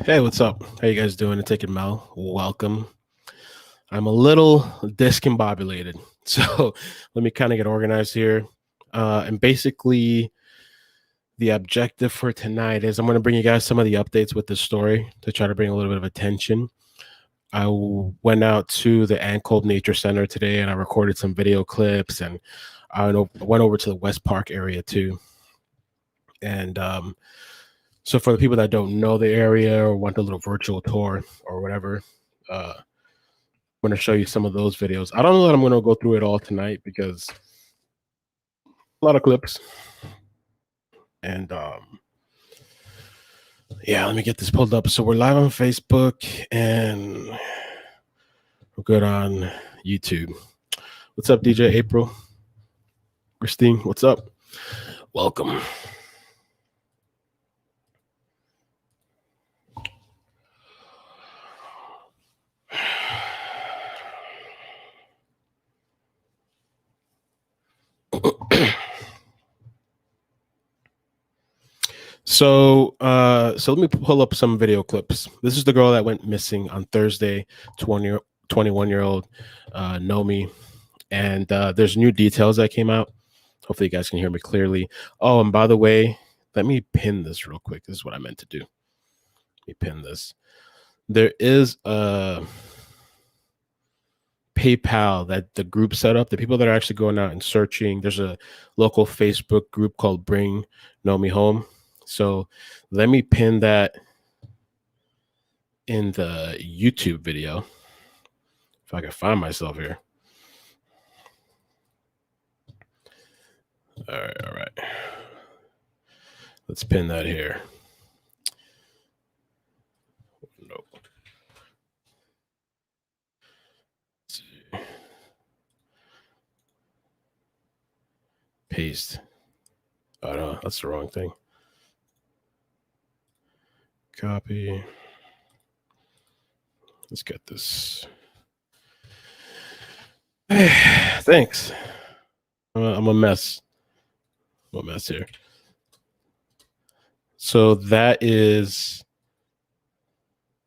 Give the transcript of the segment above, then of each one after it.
Hey, what's up? How you guys doing? It's iCkEdMeL. Welcome. I'm a little discombobulated, so let me kind of get organized here. And basically, the objective for tonight is I'm going to bring you guys some of the updates with this story to try to bring a little bit of attention. Went out to the Ann Kolb Nature Center today, and I recorded some video clips, and I went over to the West Park area too. And so for the people that don't know the area or want a little virtual tour or whatever, I'm going to show you some of those videos. I don't know that I'm going to go through it all tonight because a lot of clips. And yeah, let me get this pulled up. So we're live on Facebook and we're good on YouTube. What's up, DJ April? Christine, what's up? Welcome. So let me pull up some video clips. This is the girl that went missing on Thursday, 21-year-old Noemi. And there's new details that came out. Hopefully you guys can hear me clearly. Oh, and by the way, let me pin this real quick. This is what I meant to do. Let me pin this. There is a PayPal that the group set up. The people that are actually going out and searching. There's a local Facebook group called Bring Noemi Home. So let me pin that in the YouTube video. If I can find myself here. All right. Let's pin that here. Nope. Let's see. Paste. Oh no, that's the wrong thing. Copy. Let's get this. Thanks. I'm a mess. I'm a mess here. So that is.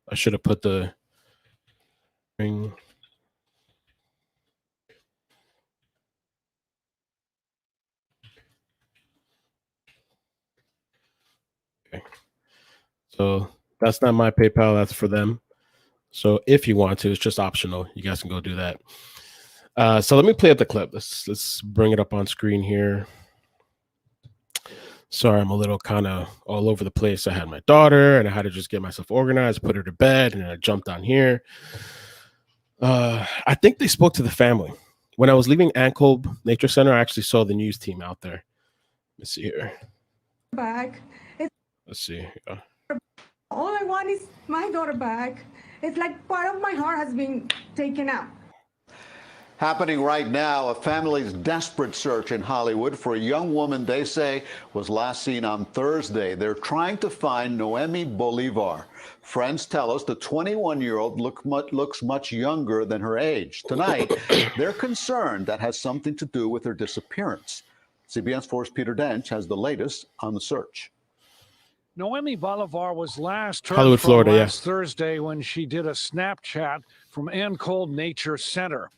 I should have put the ring. Okay. So that's not my PayPal. That's for them. So if you want to, it's just optional. You guys can go do that. So let me play up the clip. Let's bring it up on screen here. Sorry, I'm a little kind of all over the place. I had my daughter and I had to just get myself organized, put her to bed, and then I jumped on here. I think they spoke to the family. When I was leaving Ann Kolb Nature Center, I actually saw the news team out there. Let's see here. Back. Let's see. All I want is my daughter back. It's like part of my heart has been taken out. Happening right now, a family's desperate search in Hollywood for a young woman they say was last seen on Thursday. They're trying to find Noemi Bolivar. Friends tell us the 21-year-old looks much younger than her age. Tonight, they're concerned that has something to do with her disappearance. CBS 4's Peter Dench has the latest on the search. Noemi Bolivar was last heard Hollywood, from Florida, last Thursday when she did a Snapchat from Ann Kolb Nature Center.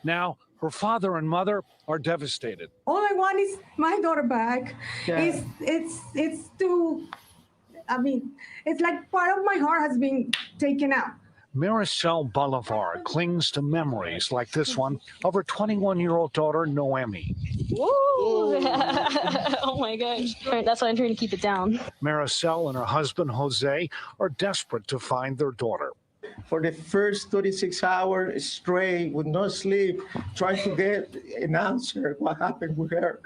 Now, her father and mother are devastated. All I want is my daughter back. Yeah. It's too, I mean, it's like part of my heart has been taken out. Maricel Bolivar clings to memories like this one of her 21-year-old daughter, Noemi. Woo! Oh my gosh. That's why I'm trying to keep it down. Maricel and her husband, Jose, are desperate to find their daughter. For the first 36 hours straight with no sleep, trying to get an answer what happened with her.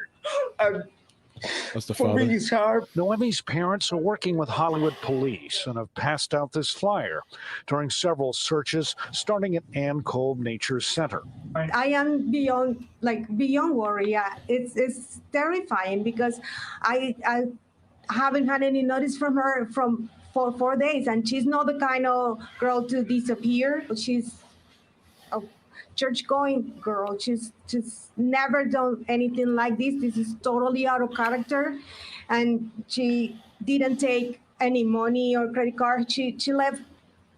That's the For father. me, it's hard. Noemi's parents are working with Hollywood police and have passed out this flyer during several searches starting at Ann Kolb Nature Center. I am beyond worry. Yeah, it's terrifying because I haven't had any notice from her for 4 days, and she's not the kind of girl to disappear. She's a church-going girl. She's never done anything like this. This is totally out of character, and she didn't take any money or credit card. She left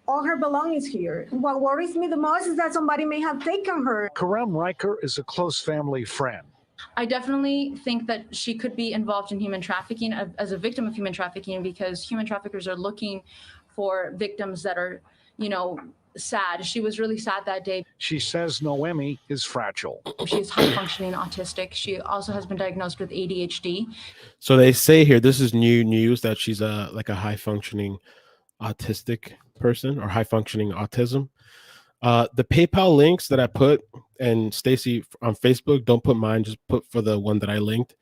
all her belongings here. What worries me the most is that somebody may have taken her. Karam Riker is a close family friend. I definitely think that she could be involved in human trafficking as a victim of human trafficking, because human traffickers are looking for victims that are, sad. She was really sad that day. She says Noemi is fragile. She's high functioning autistic. She also has been diagnosed with ADHD. So they say here, this is new news, that she's like a high functioning autistic person, or high functioning autism. The PayPal links that I put, and Stacy on Facebook, don't put mine, just put for the one that I linked.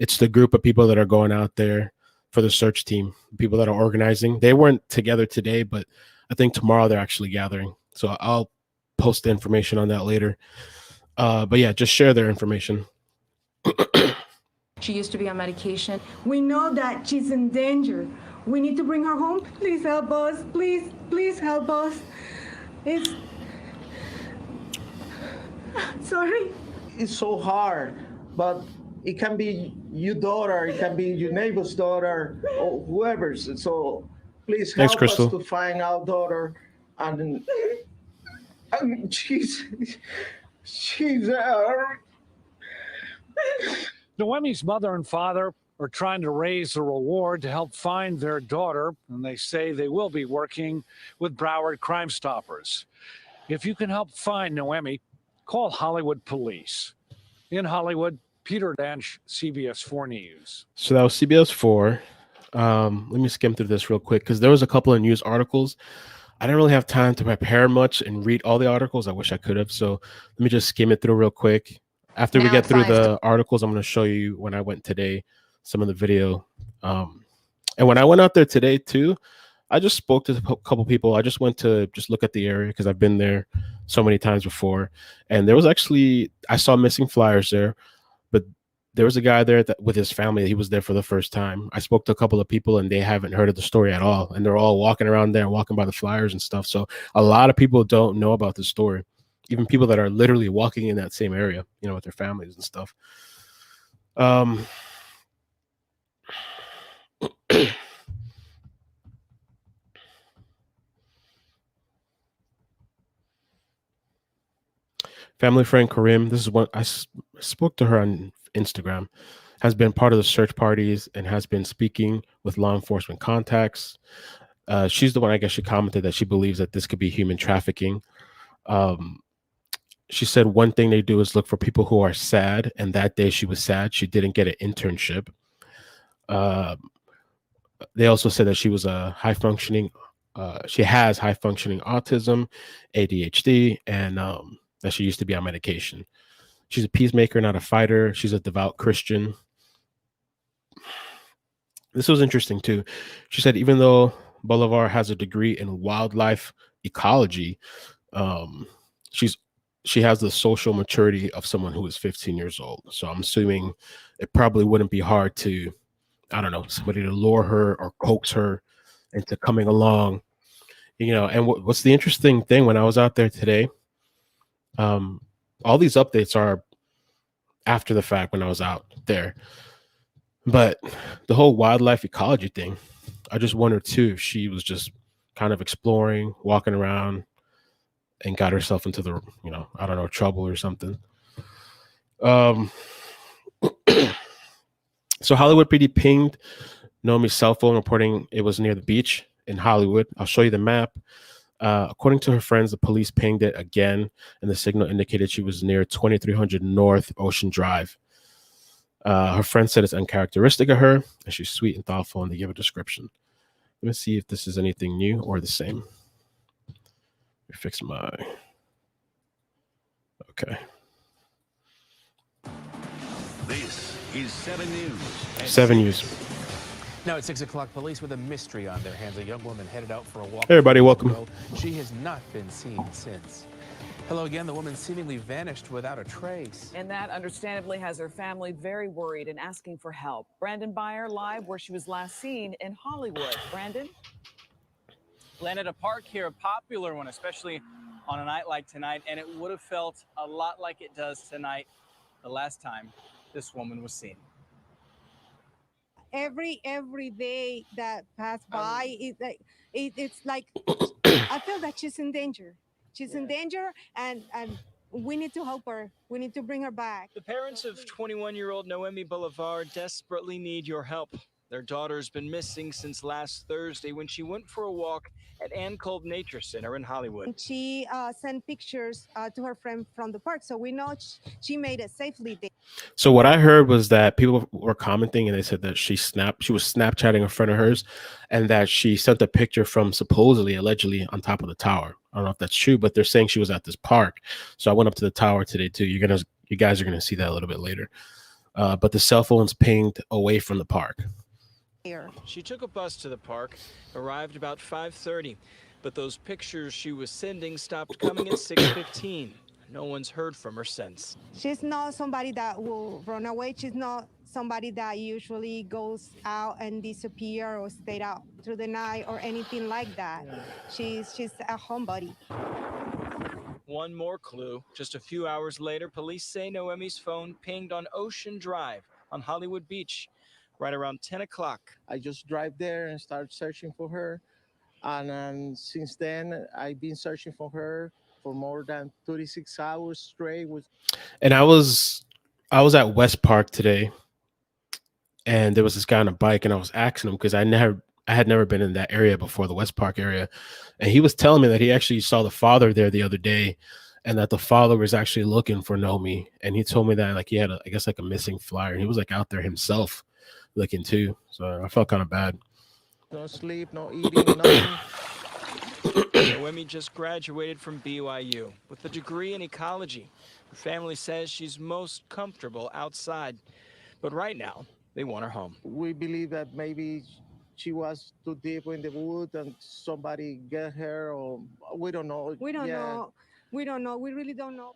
It's the group of people that are going out there for the search team, people that are organizing. They weren't together today, but I think tomorrow they're actually gathering. So I'll post the information on that later. But yeah, just share their information. She used to be on medication. We know that she's in danger. We need to bring her home. Please help us. Please help us. It's sorry. It's so hard, but it can be your daughter, it can be your neighbor's daughter, or whoever's. So please help us to find our daughter. And she's Noemi's mother and father are trying to raise a reward to help find their daughter, and they say they will be working with Broward Crime Stoppers. If you can help find Noemi, call Hollywood Police. In Hollywood, Peter Danch, CBS 4 News. So that was CBS 4. Let me skim through this real quick, because there was a couple of news articles. I didn't really have time to prepare much and read all the articles. I wish I could have. So let me just skim it through real quick. After we get through the articles, I'm going to show you when I went today, some of the video. And when I went out there today too, I just spoke to a couple people. I just went to just look at the area because I've been there so many times before. And there was actually, I saw missing flyers there, but there was a guy there that, with his family. He was there for the first time. I spoke to a couple of people and they haven't heard of the story at all. And they're all walking around there, walking by the flyers and stuff. So a lot of people don't know about the story. Even people that are literally walking in that same area, with their families and stuff. Family friend Karim, this is what I spoke to her on Instagram, has been part of the search parties and has been speaking with law enforcement contacts. She's the one, I guess, she commented that she believes that this could be human trafficking. She said one thing they do is look for people who are sad, and that day she was sad. She didn't get an internship. They also said that she was a high-functioning, she has high-functioning autism, ADHD, and that she used to be on medication. She's a peacemaker, not a fighter. She's a devout Christian. This was interesting too. She said even though Bolivar has a degree in wildlife ecology, she has the social maturity of someone who is 15 years old. So I'm assuming it probably wouldn't be hard to, I don't know, somebody to lure her or coax her into coming along, And what's the interesting thing, when I was out there today, all these updates are after the fact when I was out there, but the whole wildlife ecology thing, I just wondered too if she was just kind of exploring, walking around, and got herself into the, I don't know, trouble or something. So Hollywood PD pinged Noemi's cell phone, reporting it was near the beach in Hollywood. I'll show you the map. According to her friends, the police pinged it again, and the signal indicated she was near 2300 North Ocean Drive. Her friend said it's uncharacteristic of her, and she's sweet and thoughtful, and they give a description. Let me see if this is anything new or the same. Let me fix my... Okay. This is 7 News. 7 News. Now at 6 o'clock, police with a mystery on their hands. A young woman headed out for a walk. Hey everybody, welcome. She has not been seen since. Hello again. The woman seemingly vanished without a trace. And that understandably has her family very worried and asking for help. Brandon Beyer live where she was last seen in Hollywood. Brandon? Landed a park here, a popular one, especially on a night like tonight, and it would have felt a lot like it does tonight the last time this woman was seen. every day that pass by, it's like I feel that she's in danger. She's in danger, and we need to help her. We need to bring her back. The parents of 21-year-old Noemi Bolivar desperately need your help. Their daughter's been missing since last Thursday when she went for a walk at Ann Kolb Nature Center in Hollywood. And she sent pictures to her friend from the park, so we know she made it safely there. So what I heard was that people were commenting and they said that she was Snapchatting a friend of hers, and that she sent a picture from supposedly, allegedly, on top of the tower. I don't know if that's true, but they're saying she was at this park. So I went up to the tower today too. You guys are gonna see that a little bit later. But the cell phone's pinged away from the park. She took a bus to the park, arrived about 5:30, but those pictures she was sending stopped coming at 6:15. No one's heard from her since. She's not somebody that will run away. She's not somebody that usually goes out and disappear or stayed out through the night or anything like that. She's a homebody. One more clue. Just a few hours later, police say Noemi's phone pinged on Ocean Drive on Hollywood Beach, right around 10 o'clock. I just drive there and start searching for her. And since then, I've been searching for her for more than 36 hours straight. And I was at West Park today, and there was this guy on a bike, and I was asking him because I had never been in that area before, the West Park area, and he was telling me that he actually saw the father there the other day, and that the father was actually looking for Noemi, and he told me that like he had I guess like a missing flyer, and he was like out there himself looking too. So I felt kind of bad. No sleep, no eating, nothing. Noemi just graduated from BYU with a degree in ecology. Her family says she's most comfortable outside, but right now they want her home. We believe that maybe she was too deep in the wood and somebody get her, or we don't know. We don't know. We don't know. We really don't know.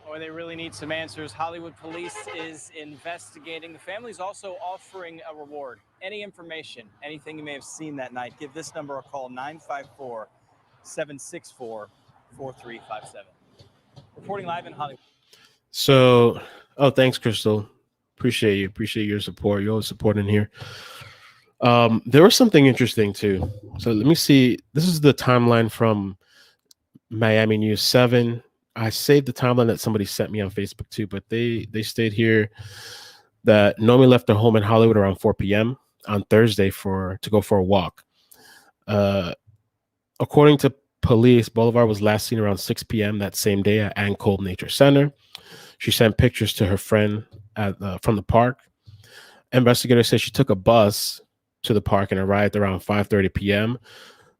Or they really need some answers. Hollywood police is investigating. The family's also offering a reward. Any information, anything you may have seen that night, give this number a call, 954-764-4357. Reporting live in Hollywood. So, thanks, Crystal. Appreciate you. Appreciate your support. You're always supporting here. There was something interesting too. So let me see. This is the timeline from Miami News 7. I saved the timeline that somebody sent me on Facebook too, but they stayed here that Noemi left her home in Hollywood around 4 p.m. on Thursday to go for a walk. According to police, Bolivar was last seen around 6 p.m. that same day at Ann Kolb Nature Center. She sent pictures to her friend from the park. Investigators say she took a bus to the park and arrived around 5:30 p.m.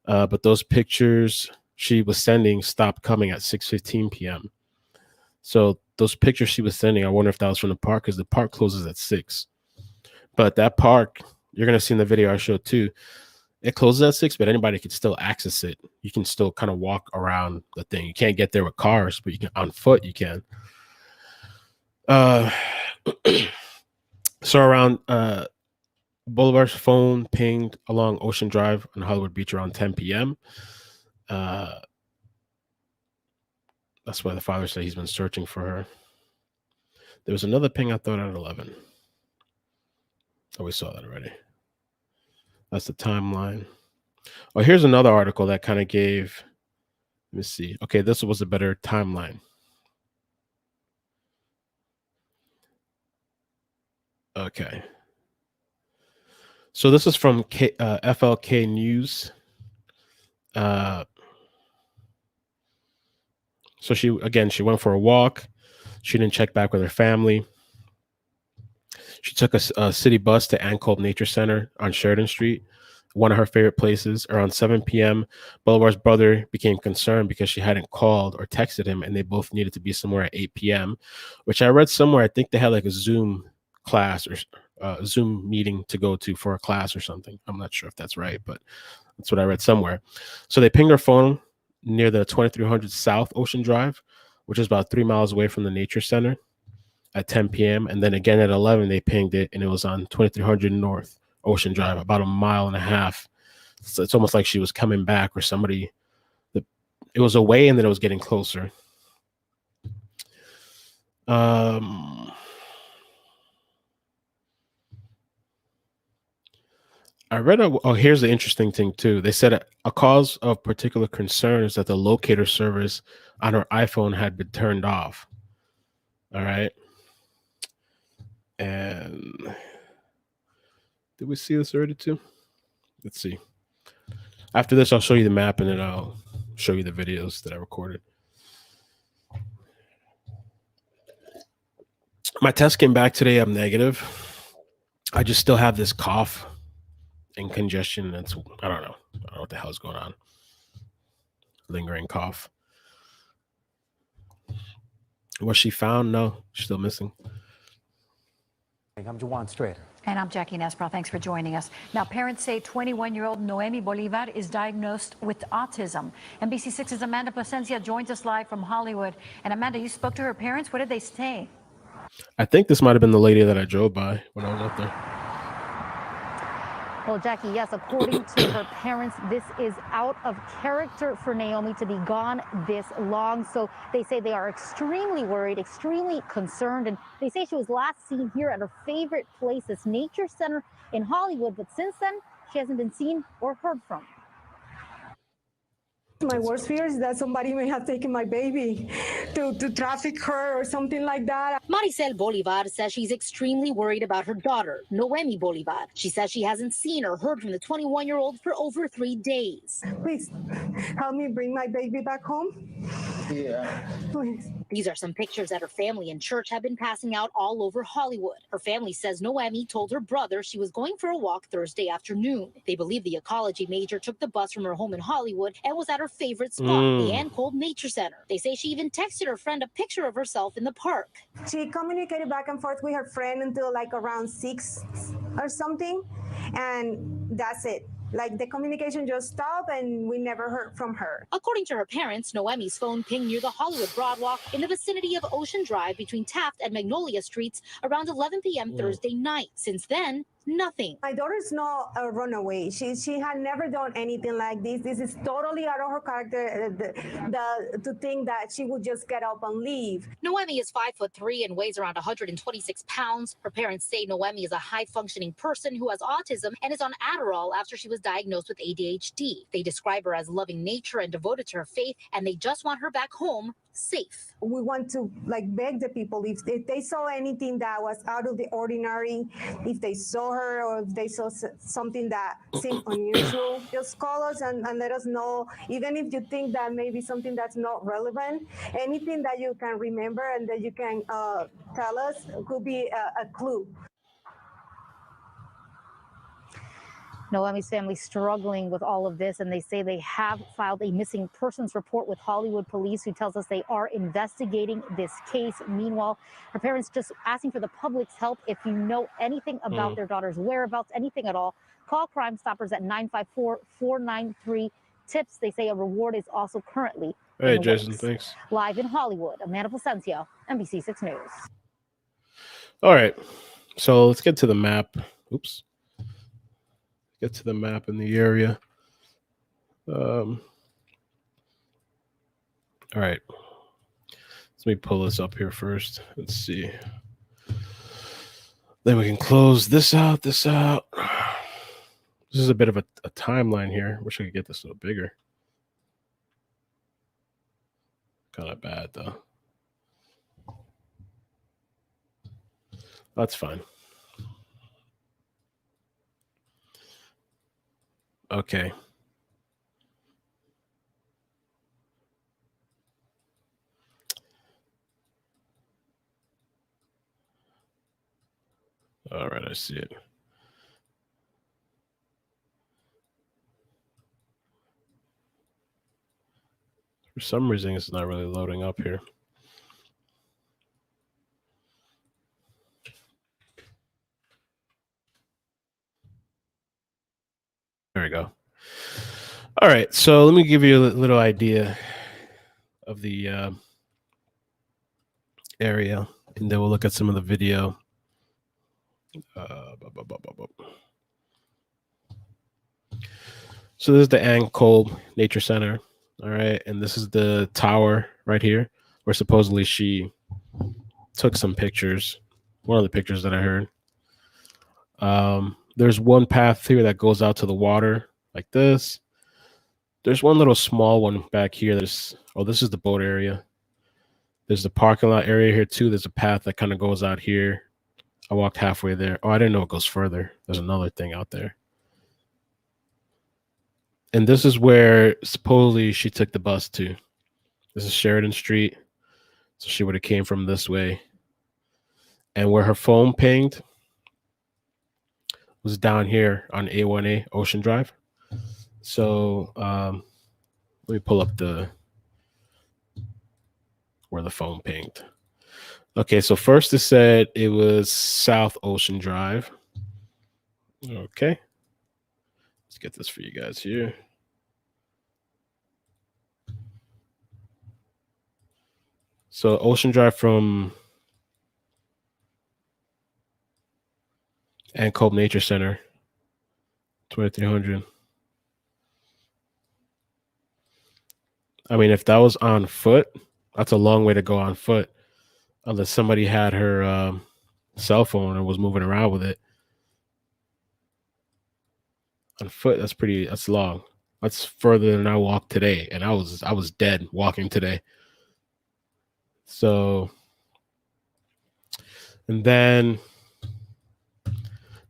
But those pictures she was sending stopped coming at 6:15 p.m. So those pictures she was sending, I wonder if that was from the park, because the park closes at 6. But that park, you're going to see in the video I showed too, it closes at 6, but anybody can still access it. You can still kind of walk around the thing. You can't get there with cars, but you can on foot, you can. So around Bolivar's phone pinged along Ocean Drive on Hollywood Beach around 10 p.m. That's why the father said he's been searching for her. There was another ping I thought at 11. Oh, we saw that already. That's the timeline. Oh, here's another article that kind of gave, let me see. Okay, this was a better timeline. Okay. So this is from FLK News. So she went for a walk. She didn't check back with her family. She took a city bus to Ann Kolb Nature Center on Sheridan Street, one of her favorite places. Around 7 p.m., Bolivar's brother became concerned because she hadn't called or texted him, and they both needed to be somewhere at 8 p.m., which I read somewhere. I think they had like a Zoom class or a Zoom meeting to go to for a class or something. I'm not sure if that's right, but that's what I read somewhere. So they pinged her phone near the 2300 South Ocean Drive, which is about 3 miles away from the Nature Center, at 10 p.m. And then again at 11, they pinged it, and it was on 2300 North Ocean Drive, about 1.5 miles. So it's almost like she was coming back, or somebody, it was away and then it was getting closer. I read here's the interesting thing too. They said a cause of particular concern is that the locator service on her iPhone had been turned off. All right. And did we see this already too? Let's see. After this, I'll show you the map and then I'll show you the videos that I recorded. My test came back today. I'm negative. I just still have this cough and congestion. I don't know. I don't know what the hell's going on. Lingering cough. Was she found? No, she's still missing. I'm Juwan Strader. And I'm Jackie Nesbrough. Thanks for joining us. Now, parents say 21-year-old Noemi Bolivar is diagnosed with autism. NBC6's Amanda Plasencia joins us live from Hollywood. And Amanda, you spoke to her parents. What did they say? I think this might have been the lady that I drove by when I was up there. Well, Jackie, yes, according to her parents, this is out of character for Noemi to be gone this long. So they say they are extremely worried, extremely concerned. And they say she was last seen here at her favorite place, this nature center in Hollywood. But since then, she hasn't been seen or heard from. My worst fear is that somebody may have taken my baby to traffic her or something like that. Maricel Bolivar says she's extremely worried about her daughter, Noemi Bolivar. She says she hasn't seen or heard from the 21-year-old for over 3 days. Please help me bring my baby back home. Yeah. Please. These are some pictures that her family and church have been passing out all over Hollywood. Her family says Noemi told her brother she was going for a walk Thursday afternoon. They believe the ecology major took the bus from her home in Hollywood and was at her favorite spot, the Ann Kolb Nature Center. They say she even texted her friend a picture of herself in the park. She communicated back and forth with her friend until like around 6 or something, and that's it. Like the communication just stopped and we never heard from her. According to her parents, Noemi's phone pinged near the Hollywood Boardwalk in the vicinity of Ocean Drive between Taft and Magnolia Streets around 11 p.m. Thursday night. Since then, nothing. My daughter's not a runaway. She had never done anything like this. This is totally out of her character to think that she would just get up and leave. Noemi is 5'3" and weighs around 126 pounds. Her parents say Noemi is a high-functioning person who has autism and is on Adderall after she was diagnosed with ADHD. They describe her as loving nature and devoted to her faith, and they just want her back home safe. We want to beg the people, if they saw anything that was out of the ordinary, if they saw her or if they saw something that seemed unusual, just call us and let us know. Even if you think that maybe something that's not relevant, anything that you can remember and that you can tell us could be a clue. Noemi's family struggling with all of this, and they say they have filed a missing persons report with Hollywood police, who tells us they are investigating this case. Meanwhile, her parents just asking for the public's help. If you know anything about their daughter's whereabouts, anything at all, call Crime Stoppers at 954-493-TIPS. They say a reward is also currently Hey, Jason, thanks. Live in Hollywood, Amanda Plasencia, NBC6 News. All right, so let's get to the map. Oops. Get to the map in the area. All right. Let me pull this up here first. Let's see. Then we can close this out, this out. This is a bit of a timeline here. Wish I could get this a little bigger. Kind of bad, though. That's fine. Okay. All right, I see it. For some reason, it's not really loading up here. There we go. All right, so let me give you a little idea of the area, and then we'll look at some of the video. So this is the Ann Kolb Nature Center, all right, and this is the tower right here, where supposedly she took some pictures. One of the pictures that I heard. There's one path here that goes out to the water like this. There's one little small one back here. This is the boat area. There's the parking lot area here too. There's a path that kind of goes out here. I walked halfway there. Oh, I didn't know it goes further. There's another thing out there. And this is where supposedly she took the bus to. This is Sheridan Street. So she would have came from this way. And where her phone pinged was down here on A1A Ocean Drive. So let me pull up where the phone pinged. Okay, so first it said it was South Ocean Drive. Okay. Let's get this for you guys here. So Ocean Drive from Ann Kolb Nature Center, 2300. I mean, if that was on foot, that's a long way to go on foot, unless somebody had her cell phone and was moving around with it. On foot, that's long. That's further than I walked today, and I was dead walking today. So, and then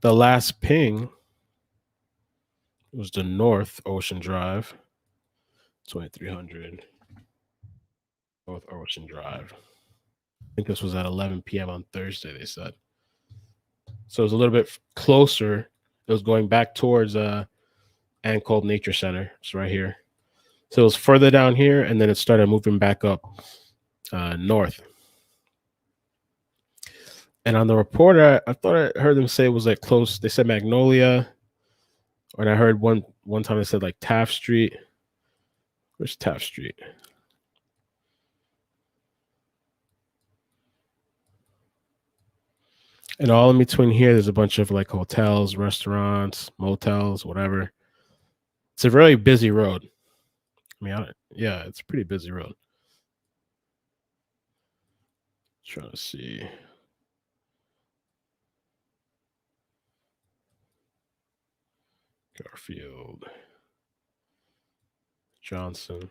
the last ping was the North Ocean Drive, 2300 North Ocean Drive. I think this was at 11 p.m. on Thursday, they said. So it was a little bit closer. It was going back towards Ann Kolb Nature Center. It's right here. So it was further down here, and then it started moving back up north. And on the report, I thought I heard them say it was like close. They said Magnolia. And I heard one time they said like Taft Street. Where's Taft Street? And all in between here, there's a bunch of like hotels, restaurants, motels, whatever. It's a very busy road. I mean, yeah, it's a pretty busy road. Trying to see. Garfield. Johnson.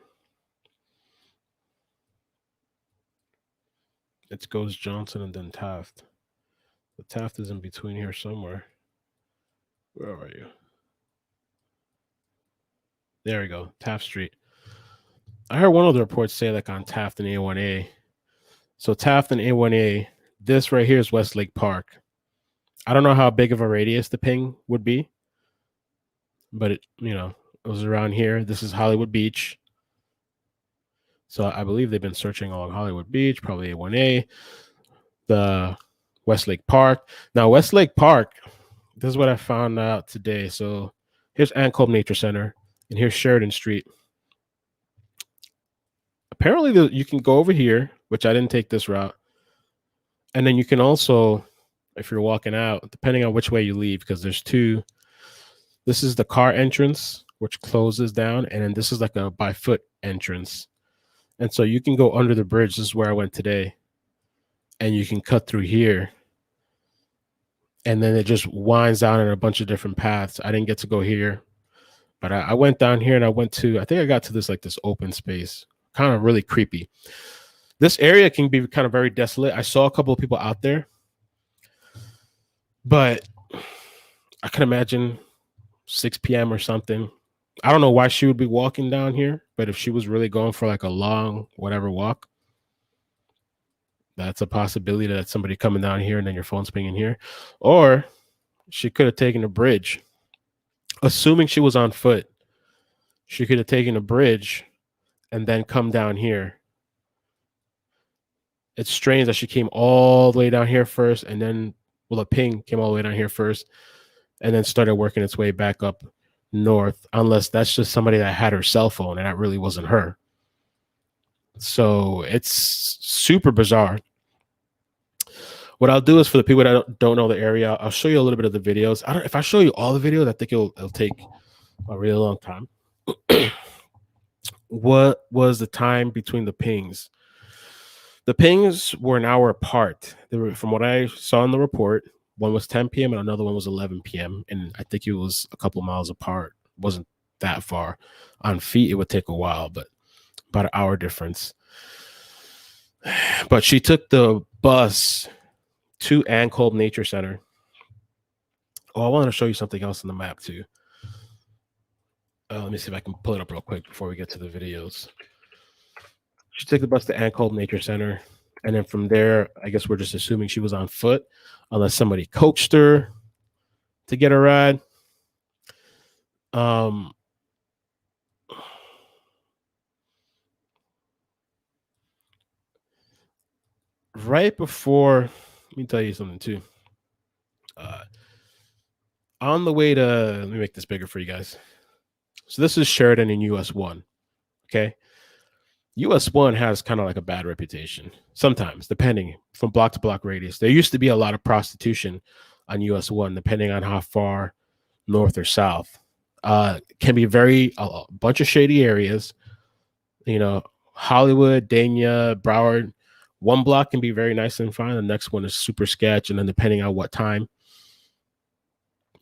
It goes Johnson and then Taft. The Taft is in between here somewhere. Where are you? There we go. Taft Street. I heard one of the reports say like on Taft and A1A. So Taft and A1A, this right here is Westlake Park. I don't know how big of a radius the ping would be, but it was around here. This is Hollywood Beach. So I believe they've been searching along Hollywood Beach, probably A1A, the Westlake Park. Now, Westlake Park, this is what I found out today. So here's Ann Kolb Nature Center, and here's Sheridan Street. Apparently, you can go over here, which I didn't take this route. And then you can also, if you're walking out, depending on which way you leave, because there's two. This is the car entrance, which closes down. And then this is like a by foot entrance. And so you can go under the bridge. This is where I went today. And you can cut through here. And then it just winds down in a bunch of different paths. I didn't get to go here. But I went down here and I think I got to this open space. Kind of really creepy. This area can be kind of very desolate. I saw a couple of people out there. But I can imagine 6 p.m. or something. I don't know why she would be walking down here, but if she was really going for like a long whatever walk, that's a possibility that somebody coming down here and then your phone's pinging here. Or she could have taken a bridge. Assuming she was on foot, she could have taken a bridge and then come down here. It's strange that she came all the way down here first, and then, well, a ping came all the way down here first, and then started working its way back up north, unless that's just somebody that had her cell phone and that really wasn't her. So it's super bizarre. What I'll do is, for the people that don't know the area, I'll show you a little bit of the videos. If I show you all the videos, I think it'll take a really long time. What was the time between the pings? The pings were an hour apart. They were, from what I saw in the report, One was 10 p.m. and another one was 11 p.m. And I think it was a couple miles apart. It wasn't that far. On feet, it would take a while, but about an hour difference. But she took the bus to Ann Kolb Nature Center. Oh, I want to show you something else on the map too. Let me see if I can pull it up real quick before we get to the videos. She took the bus to Ann Kolb Nature Center. And then from there, I guess we're just assuming she was on foot, unless somebody coached her to get a ride. Right before, let me tell you something too. On the way to, let me make this bigger for you guys. So this is Sheridan in US 1. Okay. US 1 has kind of like a bad reputation sometimes, depending from block to block radius. There used to be a lot of prostitution on US 1, depending on how far north or south. Can be a bunch of shady areas. You know, Hollywood, Dania, Broward. One block can be very nice and fine. The next one is super sketch, and then depending on what time.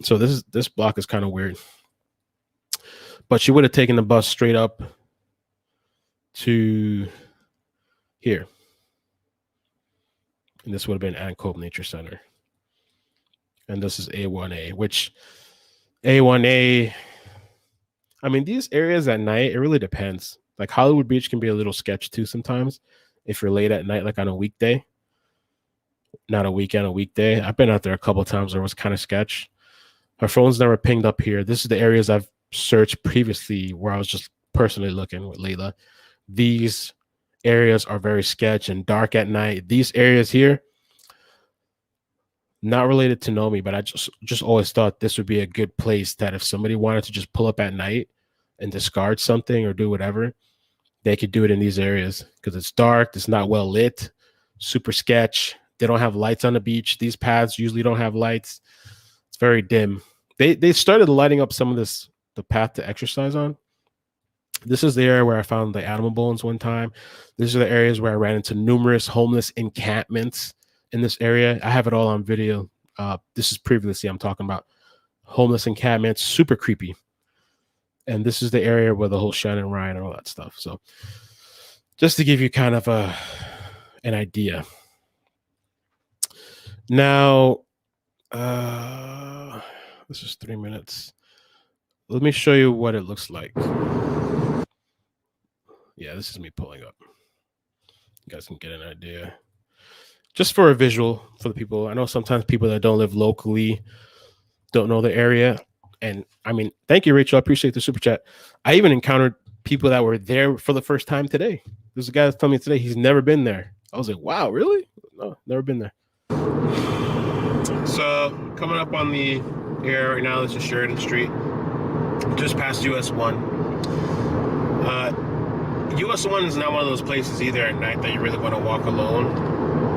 So this block is kind of weird. But she would have taken the bus straight up to here. And this would have been Ann Kolb Nature Center. And this is A1A, which A1A, I mean, these areas at night, it really depends. Like Hollywood Beach can be a little sketch too sometimes if you're late at night, like on a weekday. Not a weekend, a weekday. I've been out there a couple of times where it was kind of sketch. Her phone's never pinged up here. This is the areas I've searched previously where I was just personally looking with Layla. These areas are very sketch and dark at night. These areas here, not related to Noemi, but I just always thought this would be a good place that if somebody wanted to just pull up at night and discard something or do whatever, they could do it in these areas because it's dark, it's not well lit, super sketch. They don't have lights on the beach. These paths usually don't have lights. It's very dim. They started lighting up some of the path to exercise on. This is the area where I found the animal bones one time. These are the areas where I ran into numerous homeless encampments in this area. I have it all on video. This is previously I'm talking about homeless encampments, super creepy. And this is the area where the whole Shannon Ryan and all that stuff. So just to give you kind of an idea. Now, this is 3 minutes. Let me show you what it looks like. Yeah, this is me pulling up. You guys can get an idea. Just for a visual for the people. I know sometimes people that don't live locally don't know the area. And I mean, thank you, Rachel. I appreciate the super chat. I even encountered people that were there for the first time today. There's a guy that's telling me today he's never been there. I was like, wow, really? No, never been there. So coming up on the air right now, this is Sheridan Street, just past US 1. US 1 is not one of those places either at night that you really want to walk alone.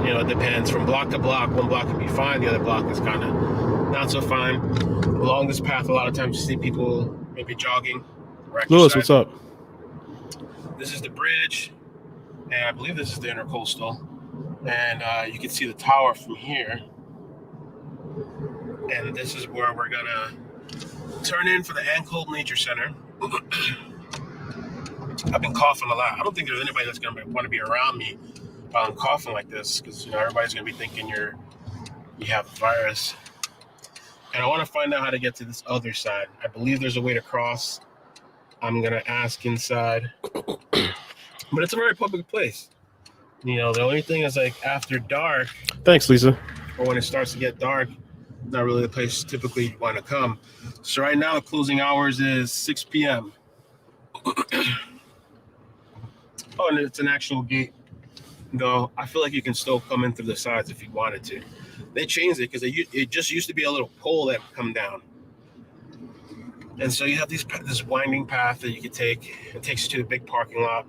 You know, it depends. From block to block, one block can be fine, the other block is kind of not so fine. Along this path, a lot of times you see people maybe jogging or exercising. Lewis, what's up? This is the bridge, and I believe this is the intercoastal. And you can see the tower from here. And this is where we're gonna turn in for the Ann Kolb Nature Center. I've been coughing a lot. I don't think there's anybody that's gonna want to be around me while I'm coughing like this, because you know everybody's gonna be thinking you have the virus. And I want to find out how to get to this other side. I believe there's a way to cross. I'm gonna ask inside, but it's a very public place. You know, the only thing is like after dark. Thanks, Lisa. Or when it starts to get dark, not really the place typically you want to come. So right now, the closing hours is 6 p.m. Oh, and it's an actual gate. Though I feel like you can still come in through the sides if you wanted to. They changed it because it just used to be a little pole that would come down. And so you have this winding path that you could take. It takes you to the big parking lot.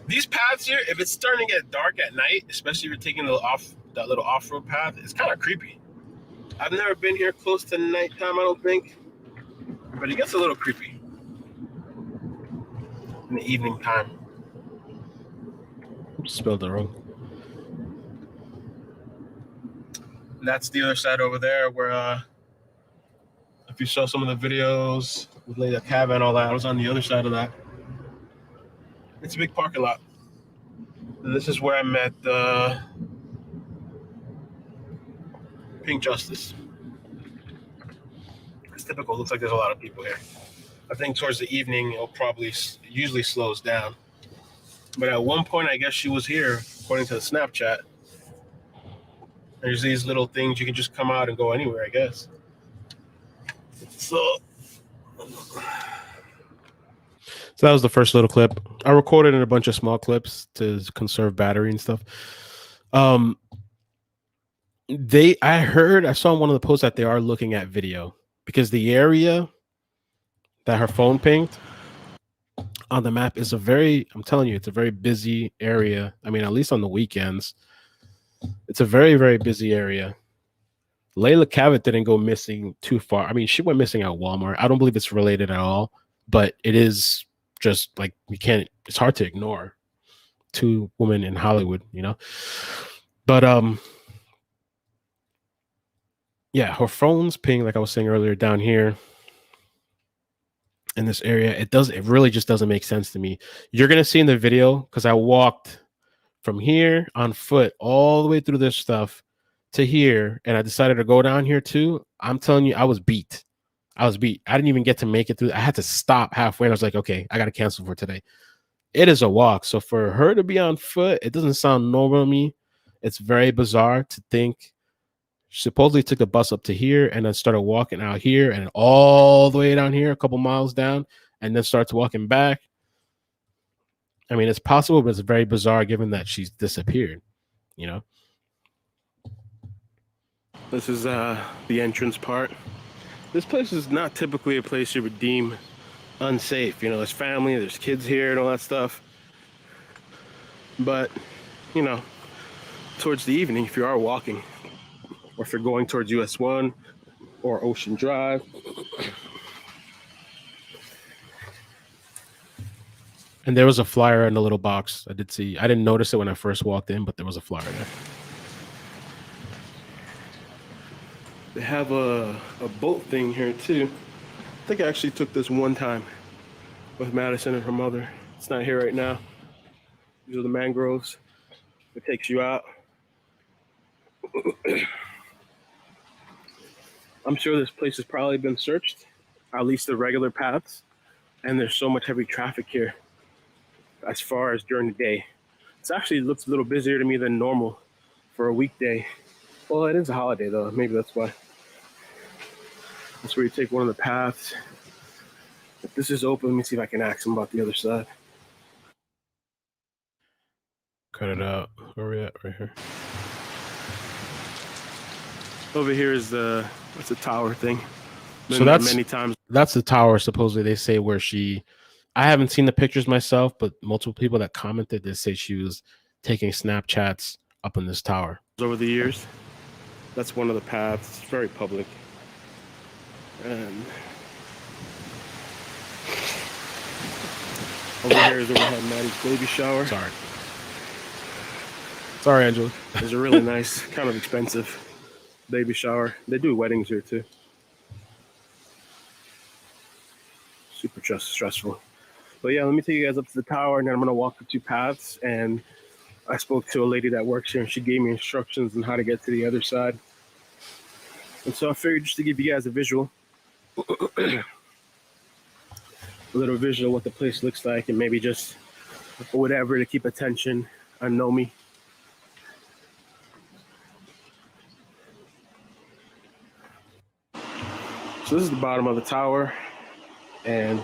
These paths here, if it's starting to get dark at night, especially if you're taking that little off-road path, it's kind of creepy. I've never been here close to nighttime, I don't think, but it gets a little creepy in the evening time. Spelled it wrong. And that's the other side over there where, if you saw some of the videos with the cabin and all that, I was on the other side of that. It's a big parking lot. And this is where I met Pink Justice. It's typical. Looks like there's a lot of people here. I think towards the evening, it usually slows down. But at one point, I guess she was here, according to the Snapchat. There's these little things you can just come out and go anywhere, I guess. So that was the first little clip. I recorded in a bunch of small clips to conserve battery and stuff. I saw in one of the posts that they are looking at video because the area that her phone pinged on the map is I'm telling you, it's a very busy area. I mean, at least on the weekends, it's a very, very busy area. Layla Cavett didn't go missing too far. I mean, she went missing at Walmart. I don't believe it's related at all, but it is just like it's hard to ignore 2 women in Hollywood, you know? But yeah, her phone's ping, like I was saying earlier, down here in this area. It really just doesn't make sense to me. You're gonna see in the video, because I walked from here on foot all the way through this stuff to here, and I decided to go down here too. I'm telling you, I was beat. I didn't even get to make it through. I had to stop halfway. And I was like, okay, I got to cancel for today. It is a walk. So for her to be on foot, it doesn't sound normal to me. It's very bizarre to think. She supposedly took the bus up to here and then started walking out here and all the way down here, a couple miles down, and then starts walking back. I mean, it's possible, but it's very bizarre given that she's disappeared, you know? This is the entrance part. This place is not typically a place you would deem unsafe. You know, there's family, there's kids here and all that stuff. But, you know, towards the evening, if you are walking, or if you're going towards US 1 or Ocean Drive, and there was a flyer in the little box. I didn't notice it when I first walked in, but there was a flyer there. They have a boat thing here too. I think I actually took this one time with Madison and her mother. It's not here right now. These are the mangroves. It takes you out. I'm sure this place has probably been searched, at least the regular paths, and there's so much heavy traffic here as far as during the day. It looks a little busier to me than normal for a weekday. Well, it is a holiday though, maybe that's why. That's where you take one of the paths. If this is open, let me see if I can ask them about the other side. Cut it out. Where are we at? Right here. Over here is that's a tower thing. So many times. That's the tower, supposedly they say, where I haven't seen the pictures myself, but multiple people that commented, they say she was taking Snapchats up in this tower. Over the years, that's one of the paths. It's very public. And over here is where we had Maddie's baby shower. Sorry, Angela. There's a really nice, kind of expensive baby shower. They do weddings here too. Super stressful. But yeah, let me take you guys up to the tower, and then I'm gonna walk the 2 paths. And I spoke to a lady that works here, and she gave me instructions on how to get to the other side. And so I figured just to give you guys a visual, a little visual of what the place looks like, and maybe just whatever to keep attention on Noemi. So this is the bottom of the tower and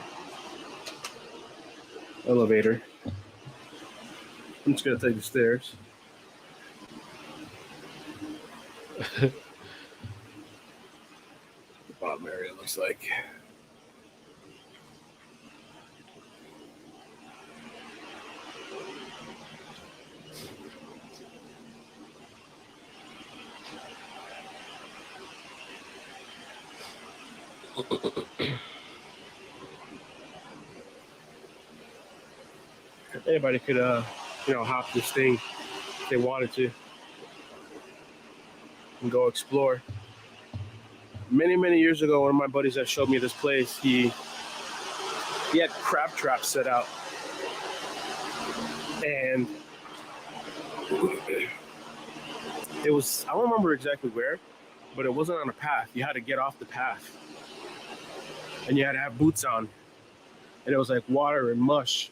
elevator. I'm just gonna take the stairs. The bottom area looks like. Anybody could, hop this thing if they wanted to. and go explore. Many years ago, one of my buddies that showed me this place, he had crab traps set out, and it was, I don't remember exactly where, but it wasn't on a path. You had to get off the path, and you had to have boots on, and it was like water and mush.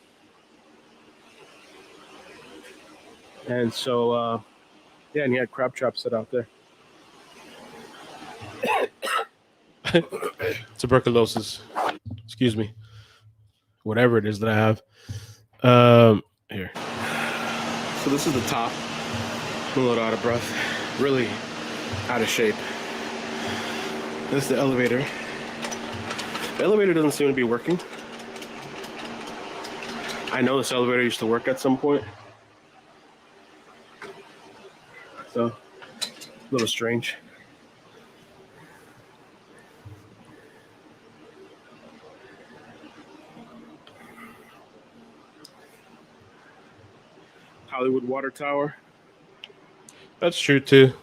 And so, yeah, and he had crab traps set out there. Tuberculosis, excuse me, whatever it is that I have. Here. So this is the top. I'm a little out of breath, really out of shape. This is the elevator. The elevator doesn't seem to be working. I know this elevator used to work at some point. So, a little strange. Hollywood Water Tower. That's true too.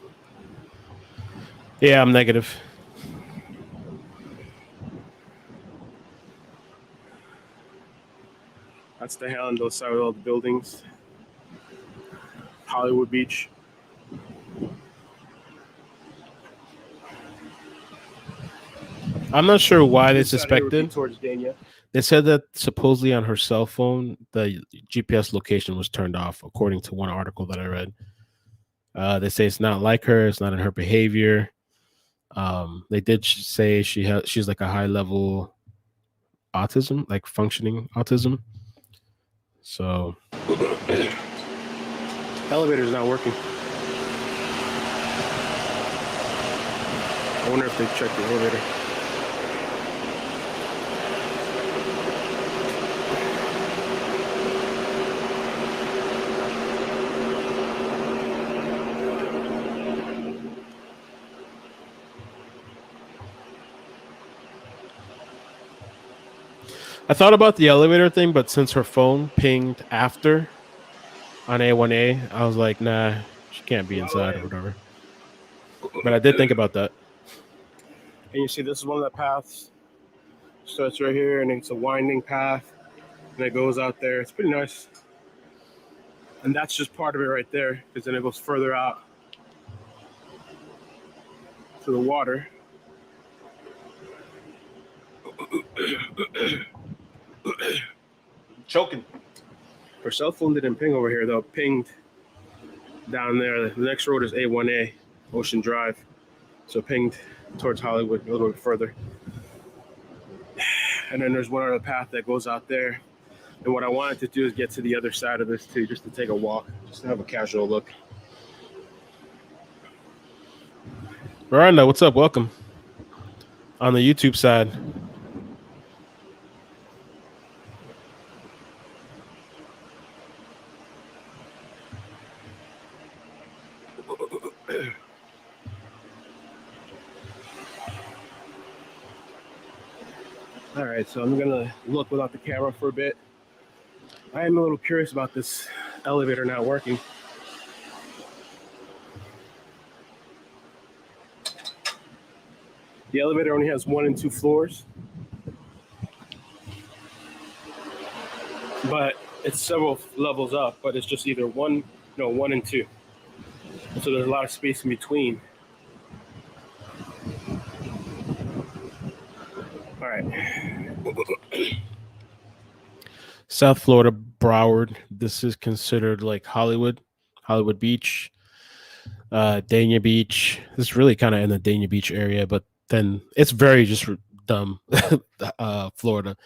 Yeah, I'm negative. That's the Hallandale side with all the buildings. Hollywood Beach. I'm not sure why they suspected. Towards Dania. They said that supposedly on her cell phone, the GPS location was turned off, according to one article that I read. They say it's not like her. It's not in her behavior. They did say she's like a high level autism, like functioning autism. So elevator's not working. I wonder if they checked the elevator. I thought about the elevator thing, but since her phone pinged after on A1A, I was like, nah, she can't be inside or whatever. But I did think about that. And you see, this is one of the paths. Starts right here, and it's a winding path, and it goes out there. It's pretty nice. And that's just part of it right there, because then it goes further out to the water. Choking. Her cell phone didn't ping over here, though. It pinged down there. The next road is A1A, Ocean Drive. So it pinged towards Hollywood a little bit further. And then there's one other path that goes out there. And what I wanted to do is get to the other side of this too, just to take a walk, just to have a casual look. Miranda, what's up? Welcome. On the YouTube side. All right, so I'm gonna look without the camera for a bit. I am a little curious about this elevator not working. The elevator only has 1 and 2 floors, but it's several levels up, but it's just either 1 and 2. So there's a lot of space in between. All right. South Florida, Broward. This is considered like Hollywood Beach, Dania Beach. This is really kind of in the Dania Beach area, but then it's very just dumb, Florida,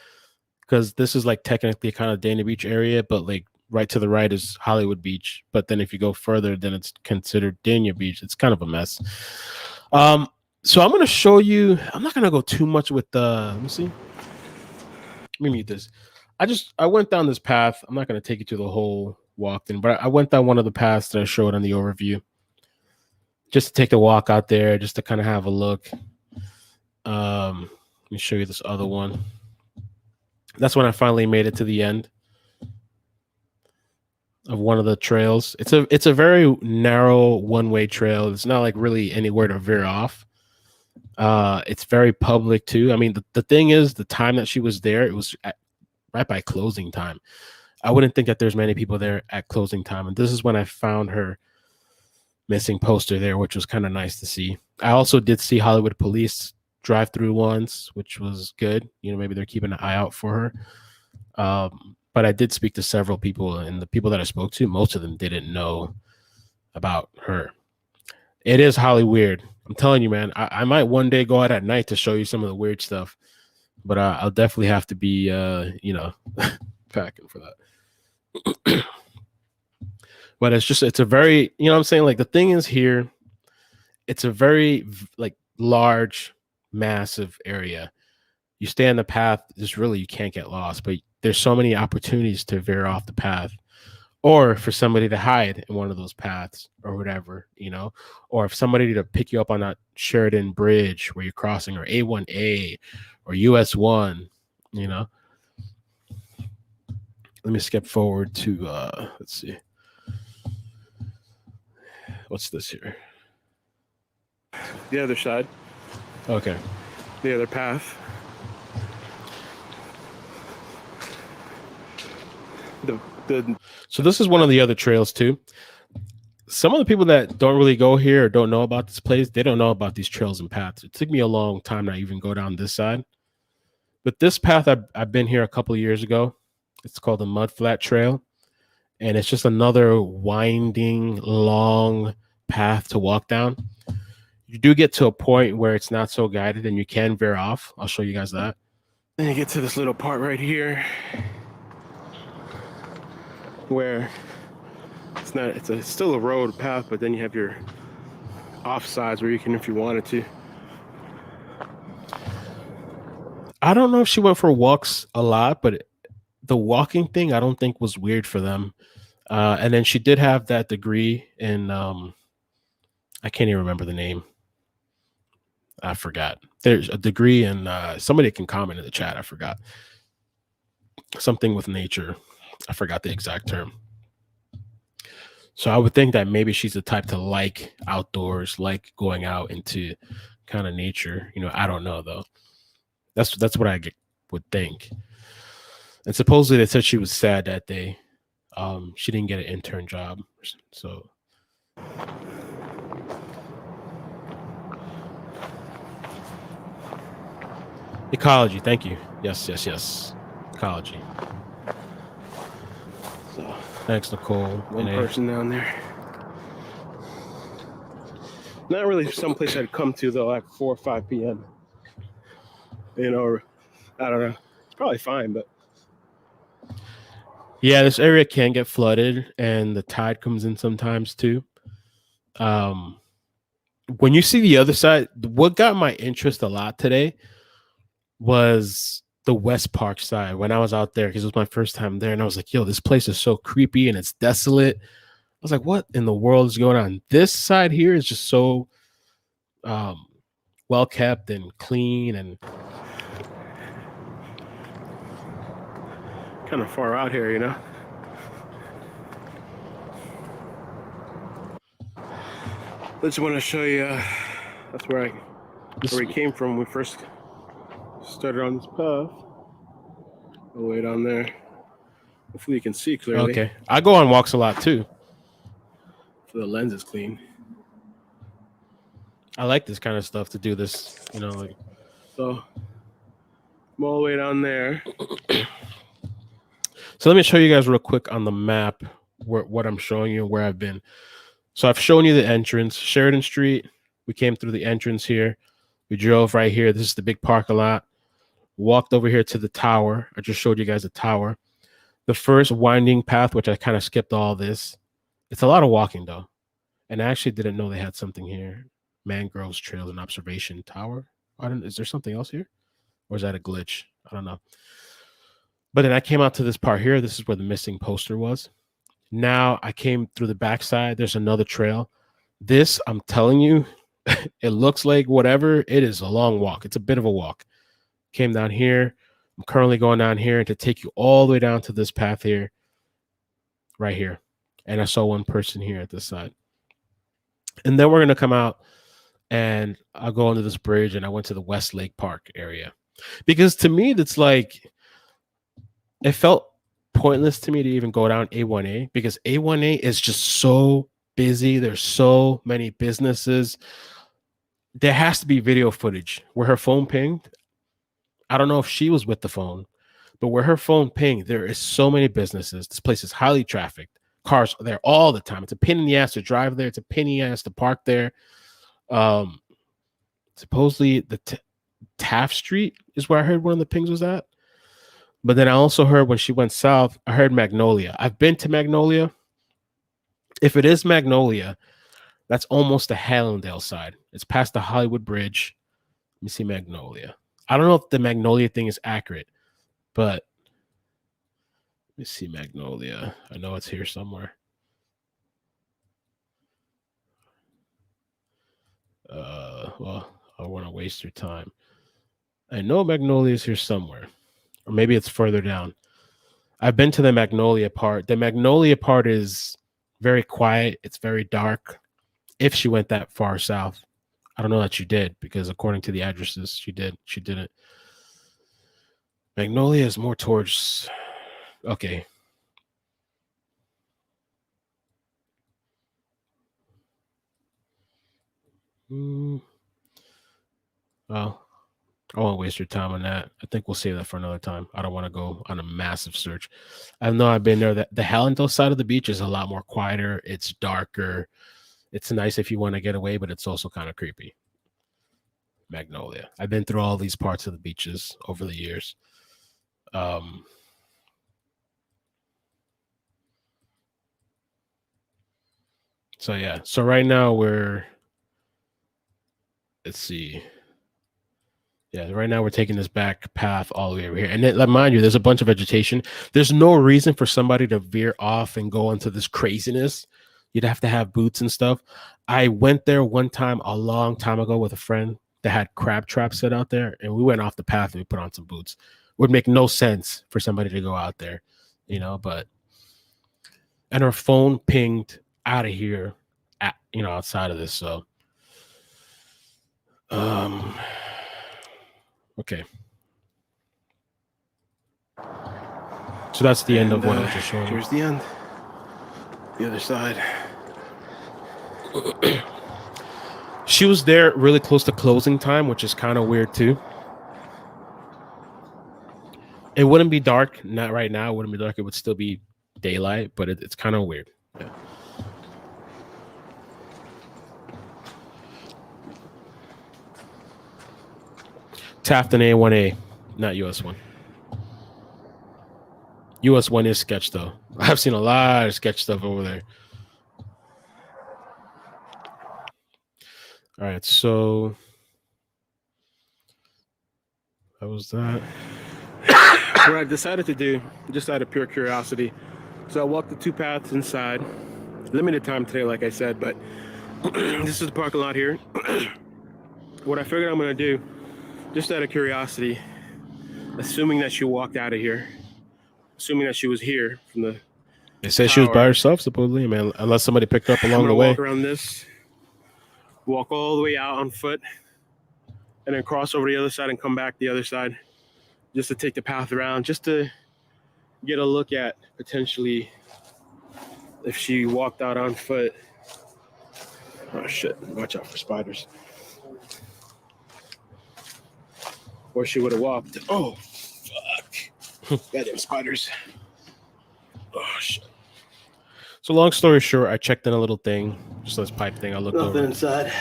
because this is like technically kind of Dania Beach area, but like right to the right is Hollywood Beach. But then if you go further, then it's considered Dania Beach. It's kind of a mess. So I'm going to show you, I'm not going to go too much with let me see. Let me mute this. I went down this path. I'm not going to take you to the whole walk thing, but I went down one of the paths that I showed on the overview just to take the walk out there, just to kind of have a look. Let me show you this other one. That's when I finally made it to the end. of one of the trails. It's a very narrow one-way trail. It's not like really anywhere to veer off. It's very public too. I mean, the thing is, the time that she was there, it was right by closing time. I wouldn't think that there's many people there at closing time. And this is when I found her missing poster there, which was kind of nice to see. I also did see Hollywood police drive through once, which was good. You know, maybe they're keeping an eye out for her. But I did speak to several people, and the people that I spoke to, most of them didn't know about her. It is highly weird. I'm telling you, man. I might one day go out at night to show you some of the weird stuff, but I'll definitely have to be, packing for that. But it's a very, you know what I'm saying? Like, the thing is here, it's a very, like, large, massive area. You stay on the path, just really, you can't get lost, but there's so many opportunities to veer off the path, or for somebody to hide in one of those paths or whatever, you know, or if somebody to pick you up on that Sheridan Bridge where you're crossing, or A1A or US1, you know. Let me skip forward to, let's see. What's this here? The other side. Okay. The other path. So this is one of the other trails too. Some of the people that don't really go here or don't know about this place, they don't know about these trails and paths. It took me a long time to even go down this side. But this path, I've been here a couple of years ago. It's called the Mud Flat Trail. And it's just another winding, long path to walk down. You do get to a point where it's not so guided and you can veer off. I'll show you guys that. Then you get to this little part right here where it's still a road path, but then you have your offsides where you can, if you wanted to. I don't know if she went for walks a lot, but the walking thing I don't think was weird for them. And then she did have that degree in I can't even remember the name. I forgot. There's a degree in somebody can comment in the chat. I forgot. Something with nature. I forgot the exact term. So I would think that maybe she's the type to like outdoors, like going out into kind of nature. You know, I don't know though. That's what I would think. And supposedly they said she was sad that day. She didn't get an intern job. So ecology, thank you. Yes. Ecology. So thanks, Nicole. One person down there. Not really someplace I'd come to though, like 4 or 5 p.m. You know, I don't know. It's probably fine, but yeah, this area can get flooded, and the tide comes in sometimes too. When you see the other side, what got my interest a lot today was the West Park side. When I was out there, because it was my first time there, and I was like, yo, this place is so creepy and it's desolate. I was like, what in the world is going on? This side here is just so well kept and clean and kind of far out here, you know. I just want to show you. That's where we came from when we first started on this path. All the way down there. Hopefully you can see clearly. Okay, I go on walks a lot too. So the lens is clean. I like this kind of stuff to do this, you know, like. So I'm all the way down there. So let me show you guys real quick on the map what I'm showing you, where I've been. So I've shown you the entrance, Sheridan Street. We came through the entrance here. We drove right here. This is the big parking lot. Walked over here to the tower. I just showed you guys the tower. The first winding path, which I kind of skipped all this. It's a lot of walking though. And I actually didn't know they had something here. Mangroves, Trails, and Observation Tower. Is there something else here? Or is that a glitch? I don't know. But then I came out to this part here. This is where the missing poster was. Now I came through the backside. There's another trail. This, I'm telling you, it looks like whatever. It is a long walk. It's a bit of a walk. Came down here. I'm currently going down here, and to take you all the way down to this path here, right here. And I saw one person here at this side. And then we're going to come out and I'll go under this bridge, and I went to the West Lake Park area. Because to me, it's like, it felt pointless to me to even go down A1A, because A1A is just so busy. There's so many businesses. There has to be video footage where her phone pinged. I don't know if she was with the phone, but where her phone pinged, there is so many businesses. This place is highly trafficked. Cars are there all the time. It's a pain in the ass to drive there. It's a pain in the ass to park there. Supposedly the Taft Street is where I heard one of the pings was at. But then I also heard when she went south, I heard Magnolia. I've been to Magnolia. If it is Magnolia, that's almost the Hallandale side. It's past the Hollywood Bridge. Let me see Magnolia. I don't know if the Magnolia thing is accurate, but let me see Magnolia. I know it's here somewhere. Well, I don't want to waste your time. I know Magnolia is here somewhere, or maybe it's further down. I've been to the Magnolia part. The Magnolia part is very quiet. It's very dark. If she went that far south, I don't know that she did, because according to the addresses, she did. She didn't. Magnolia is more towards. Okay. Well, I won't waste your time on that. I think we'll save that for another time. I don't want to go on a massive search. I know I've been there. The Hallandale side of the beach is a lot more quieter. It's darker. It's nice if you want to get away, but it's also kind of creepy. Magnolia. I've been through all these parts of the beaches over the years. So yeah. So right now let's see. Yeah, right now we're taking this back path all the way over here. And then, mind you, there's a bunch of vegetation. There's no reason for somebody to veer off and go into this craziness. You'd have to have boots and stuff. I went there one time a long time ago with a friend that had crab traps set out there, and we went off the path and we put on some boots. It would make no sense for somebody to go out there, but and her phone pinged out of here outside of this. So okay. So that's the end of what I was just showing. Here's the end. The other side. She was there really close to closing time, which is kind of weird too. It wouldn't be dark. Not right now. It wouldn't be dark. It would still be daylight, but it's kind of weird. Yeah. Taft and A1A, not US 1. US 1 is sketch though. I've seen a lot of sketch stuff over there. All right, so that was that. What I decided to do, just out of pure curiosity, so I walked the two paths inside. Limited time today, like I said, but this is the parking lot here. What I figured I'm going to do, just out of curiosity, assuming that she walked out of here, assuming that she was here from the They said she was by herself, supposedly. I mean, unless somebody picked her up along the way. Walk around this, walk all the way out on foot, and then cross over the other side and come back the other side, just to take the path around, just to get a look at potentially if she walked out on foot. Oh shit! Watch out for spiders. Or she would have walked. Oh, fuck. Goddamn spiders. Oh, shit. So long story short, I checked in a little thing, just this pipe thing. I looked Nothing over. inside.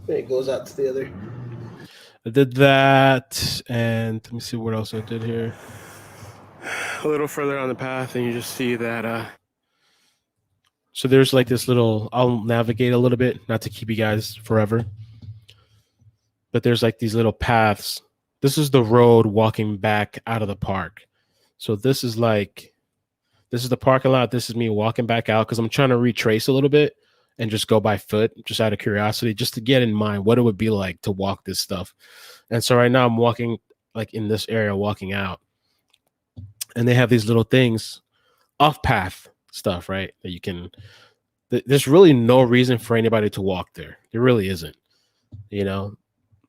It goes out to the other. I did that, and let me see what else I did here. A little further on the path, and you just see that. So there's like this little, I'll navigate a little bit, not to keep you guys forever. But there's like these little paths. This is the road walking back out of the park. So this is the parking lot. This is me walking back out because I'm trying to retrace a little bit and just go by foot, just out of curiosity, just to get in mind what it would be like to walk this stuff. And so right now I'm walking like in this area, walking out. And they have these little things off path stuff, right? That you can. There's really no reason for anybody to walk there. There really isn't, you know,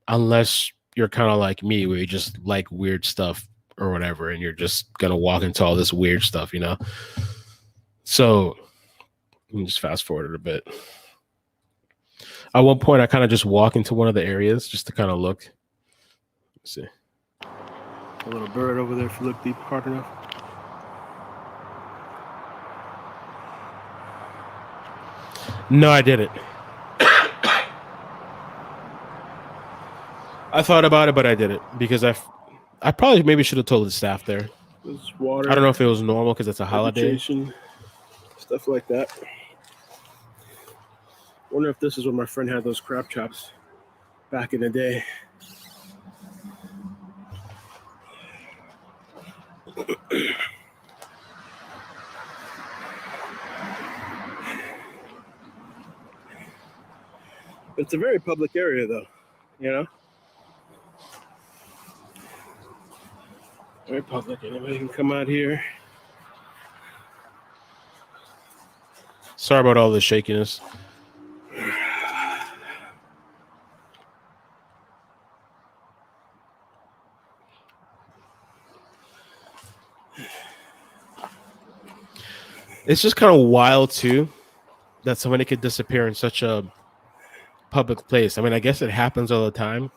unless you're kind of like me, where you just like weird stuff or whatever, and you're just gonna walk into all this weird stuff, you know. So let me just fast forward it a bit. At one point, I kind of just walk into one of the areas just to kind of look. Let's see. A little bird over there if you look deep hard enough. No, I didn't. I thought about it, but I didn't because I probably maybe should have told the staff there. There's water. I don't know if it was normal because it's a holiday. Stuff like that. Wonder if this is where my friend had those crab chops back in the day. It's a very public area, though, you know? Very public. Anybody can come out here. Sorry about all the shakiness. It's just kind of wild, too, that somebody could disappear in such a public place. I mean, I guess it happens all the time.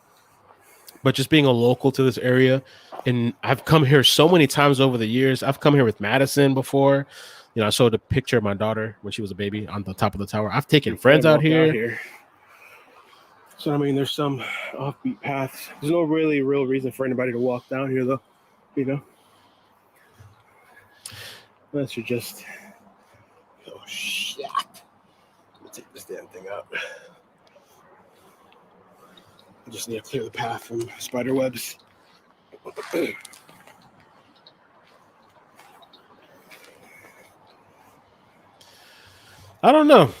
But just being a local to this area, and I've come here so many times over the years. I've come here with Madison before. You know, I showed a picture of my daughter when she was a baby on the top of the tower. I've taken friends out here. So, I mean, there's some offbeat paths. There's no really real reason for anybody to walk down here, though, you know? Unless you're just... Oh, shit. Let me take this damn thing out. I just need to clear the path from spider webs. I don't know.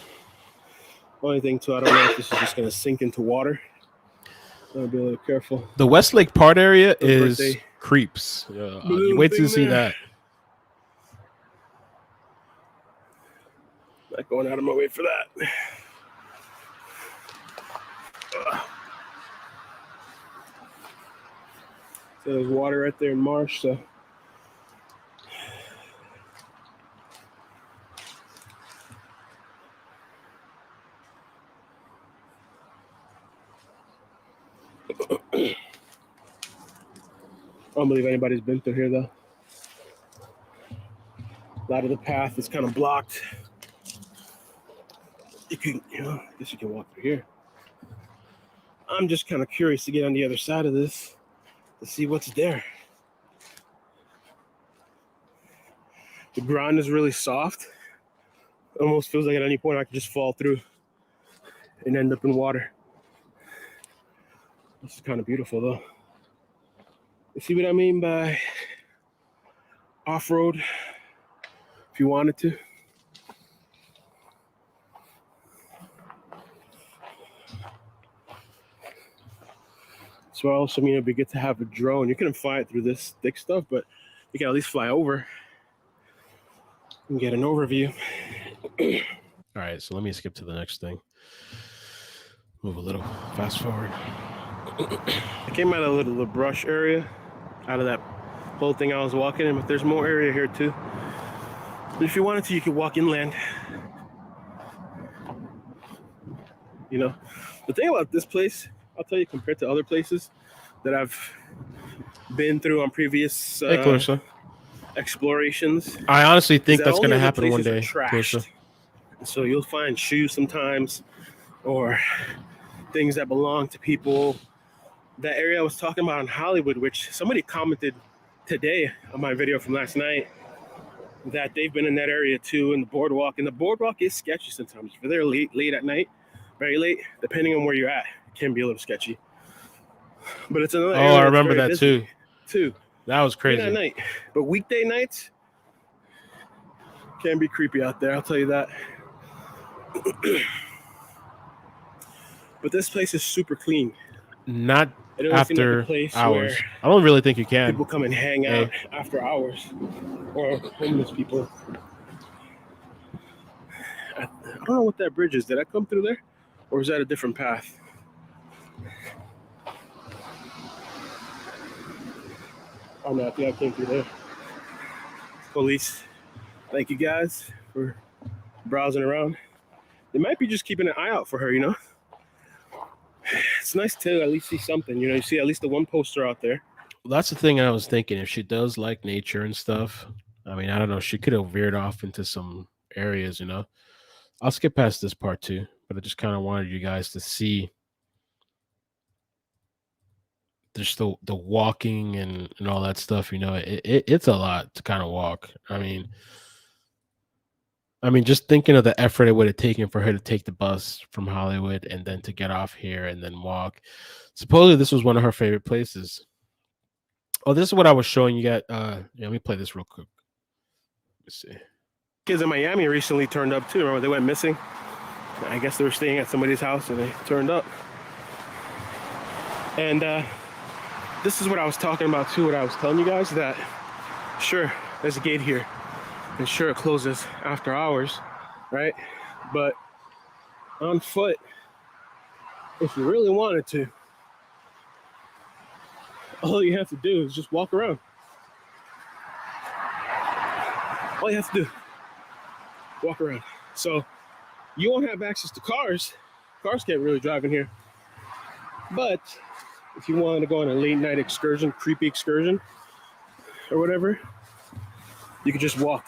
Only thing, too, I don't know if this is just going to sink into water. I'll be a little careful. The Westlake Park area is creeps. You wait to see that. Not going out of my way for that. So there's water right there in marsh, so I don't believe anybody's been through here, though. A lot of the path is kind of blocked. You can, I guess you can walk through here. I'm just kind of curious to get on the other side of this to see what's there. The ground is really soft. It almost feels like at any point I could just fall through and end up in water. This is kind of beautiful, though. You see what I mean by off-road if you wanted to? So also, I mean, it'd be good to have a drone. You couldn't fly it through this thick stuff, but you can at least fly over and get an overview. All right, so let me skip to the next thing. Move a little, fast forward. I came out of the brush area, out of that whole thing I was walking in, but there's more area here too. And if you wanted to, you could walk inland. You know, the thing about this place, I'll tell you, compared to other places that I've been through on previous explorations. I honestly think that's going to happen one day. So you'll find shoes sometimes or things that belong to people. That area I was talking about in Hollywood, which somebody commented today on my video from last night, that they've been in that area too, in the boardwalk. And the boardwalk is sketchy sometimes. If you're there late at night, very late, depending on where you're at, it can be a little sketchy. But it's another area. Oh, I remember that too. That was crazy. At night. But weekday nights can be creepy out there, I'll tell you that. But this place is super clean. Not It doesn't seem like a after place hours. where I don't really think you can. people come and hang out after hours, or homeless people. I don't know what that bridge is. Did I come through there, or is that a different path? Oh no, I think I came through there. Police, thank you guys for browsing around. They might be just keeping an eye out for her, you know. It's nice to at least see something, you know. You see at least the one poster out there. Well, that's the thing I was thinking. If she does like nature and stuff, I mean, I don't know. She could have veered off into some areas, you know. I'll skip past this part too, but I just kind of wanted you guys to see just the walking and all that stuff. You know, it's a lot to kind of walk. I mean, just thinking of the effort it would have taken for her to take the bus from Hollywood and then to get off here and then walk. Supposedly, this was one of her favorite places. Oh, this is what I was showing you guys. Let me play this real quick. Let's see. Kids in Miami recently turned up too. Remember, they went missing. I guess they were staying at somebody's house and they turned up. And this is what I was talking about too. What I was telling you guys, that sure, there's a gate here, and sure, it closes after hours, right? But on foot, if you really wanted to, all you have to do is just walk around. All you have to do, walk around. So you won't have access to cars. Cars can't really drive in here. But if you want to go on a late night excursion, creepy excursion, or whatever, you could just walk.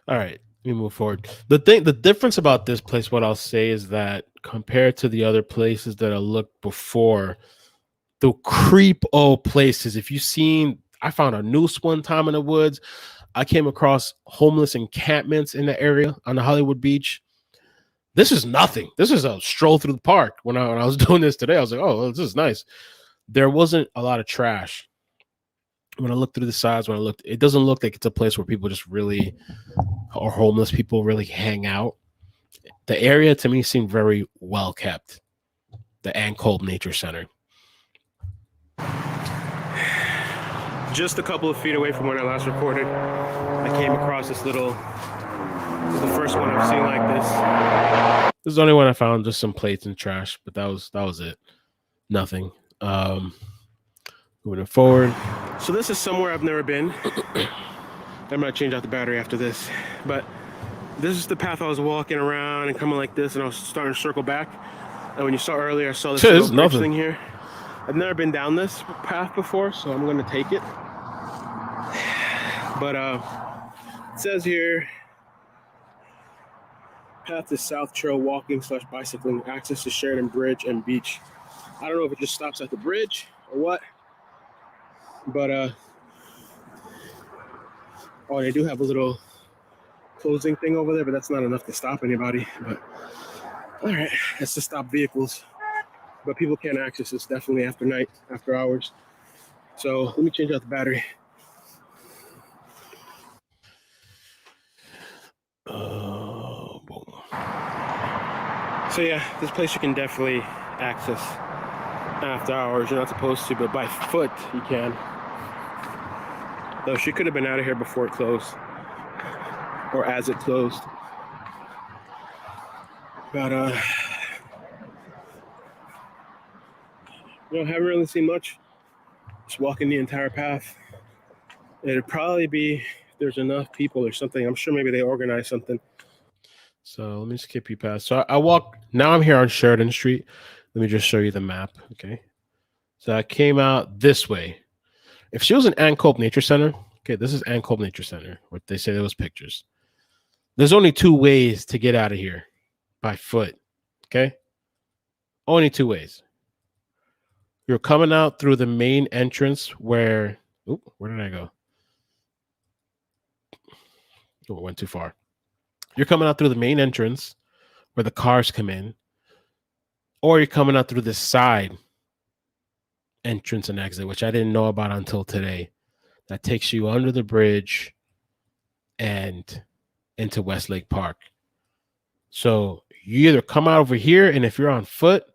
All right, let me move forward. The difference about this place, what I'll say is that compared to the other places that I looked before, the creep-o places, if you've seen, I found a noose one time in the woods. I came across homeless encampments in the area on the Hollywood Beach. This is nothing. This is a stroll through the park. When I was doing this today, I was like, oh, this is nice. There wasn't a lot of trash. When I looked through the sides, it doesn't look like it's a place where people just really, or homeless people really hang out. The area to me seemed very well kept. The Ann Kolb Nature Center. Just a couple of feet away from when I last recorded, I came across this little, this is the first one I've seen like this. This is the only one I found, just some plates and trash, but that was it. Nothing. Moving forward. So this is somewhere I've never been. I'm gonna change out the battery after this, but this is the path I was walking around and coming like this, and I was starting to circle back. And when you saw earlier, I saw this little bridge thing here. I've never been down this path before, so I'm gonna take it. But it says here, path to South Trail walking / bicycling, access to Sheridan Bridge and Beach. I don't know if it just stops at the bridge or what, but oh, they do have a little closing thing over there, but that's not enough to stop anybody. But all right, that's to stop vehicles. But people can't access this definitely after night, after hours. So let me change out the battery. So yeah, this place you can definitely access after hours. You're not supposed to, but by foot you can. Though she could have been out of here before it closed, or as it closed. But haven't really seen much. Just walking the entire path. It'd probably be if there's enough people or something. I'm sure maybe they organize something. So let me skip you past. So I walk. Now I'm here on Sheridan Street. Let me just show you the map. Okay. So I came out this way. If she was in Ann Kolb Nature Center, okay, this is Ann Kolb Nature Center, where they say there was pictures. There's only 2 ways to get out of here by foot. Okay. Only 2 ways. You're coming out through the main entrance where did I go? Oh, it went too far. You're coming out through the main entrance where the cars come in, or you're coming out through the side entrance and exit, which I didn't know about until today. That takes you under the bridge and into Westlake Park. So you either come out over here, and if you're on foot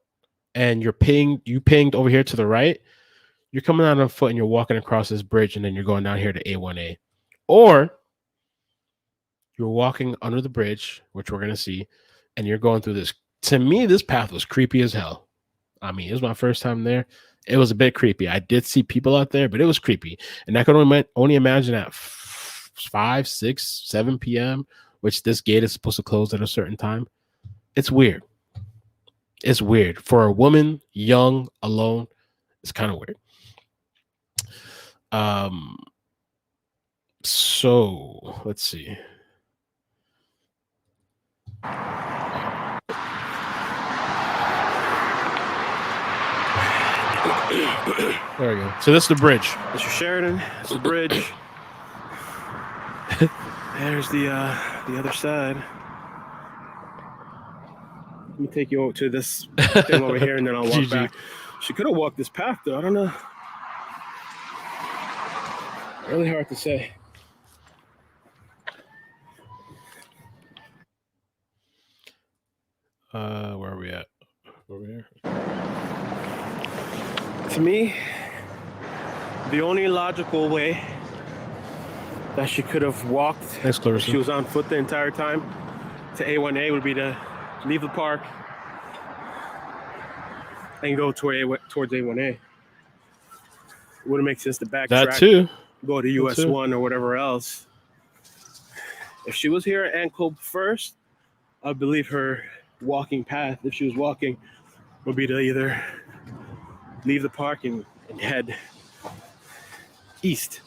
and you pinged over here to the right, you're coming out on foot and you're walking across this bridge, and then you're going down here to A1A. Or you're walking under the bridge, which we're going to see, and you're going through this. To me, this path was creepy as hell. I mean, it was my first time there. It was a bit creepy. I did see people out there, but it was creepy. And I could only imagine at 5, 6, 7 p.m., which this gate is supposed to close at a certain time. It's weird. It's weird. For a woman, young, alone, it's kind of weird. So let's see. There we go. So this is the bridge. That's your Sheridan. That's the bridge. There's the other side. Let me take you over to this thing over here, and then I'll walk back. She could have walked this path, though. I don't know. Really hard to say. Where are we at? Over here. To me, the only logical way that she could have walked, if she was on foot the entire time, to A1A would be to leave the park and go towards A1A. It wouldn't make sense to backtrack. That too. Go to US 1 or whatever else. If she was here at Ann Kolb first, I believe her walking path, if she was walking, would be to either leave the park and head east.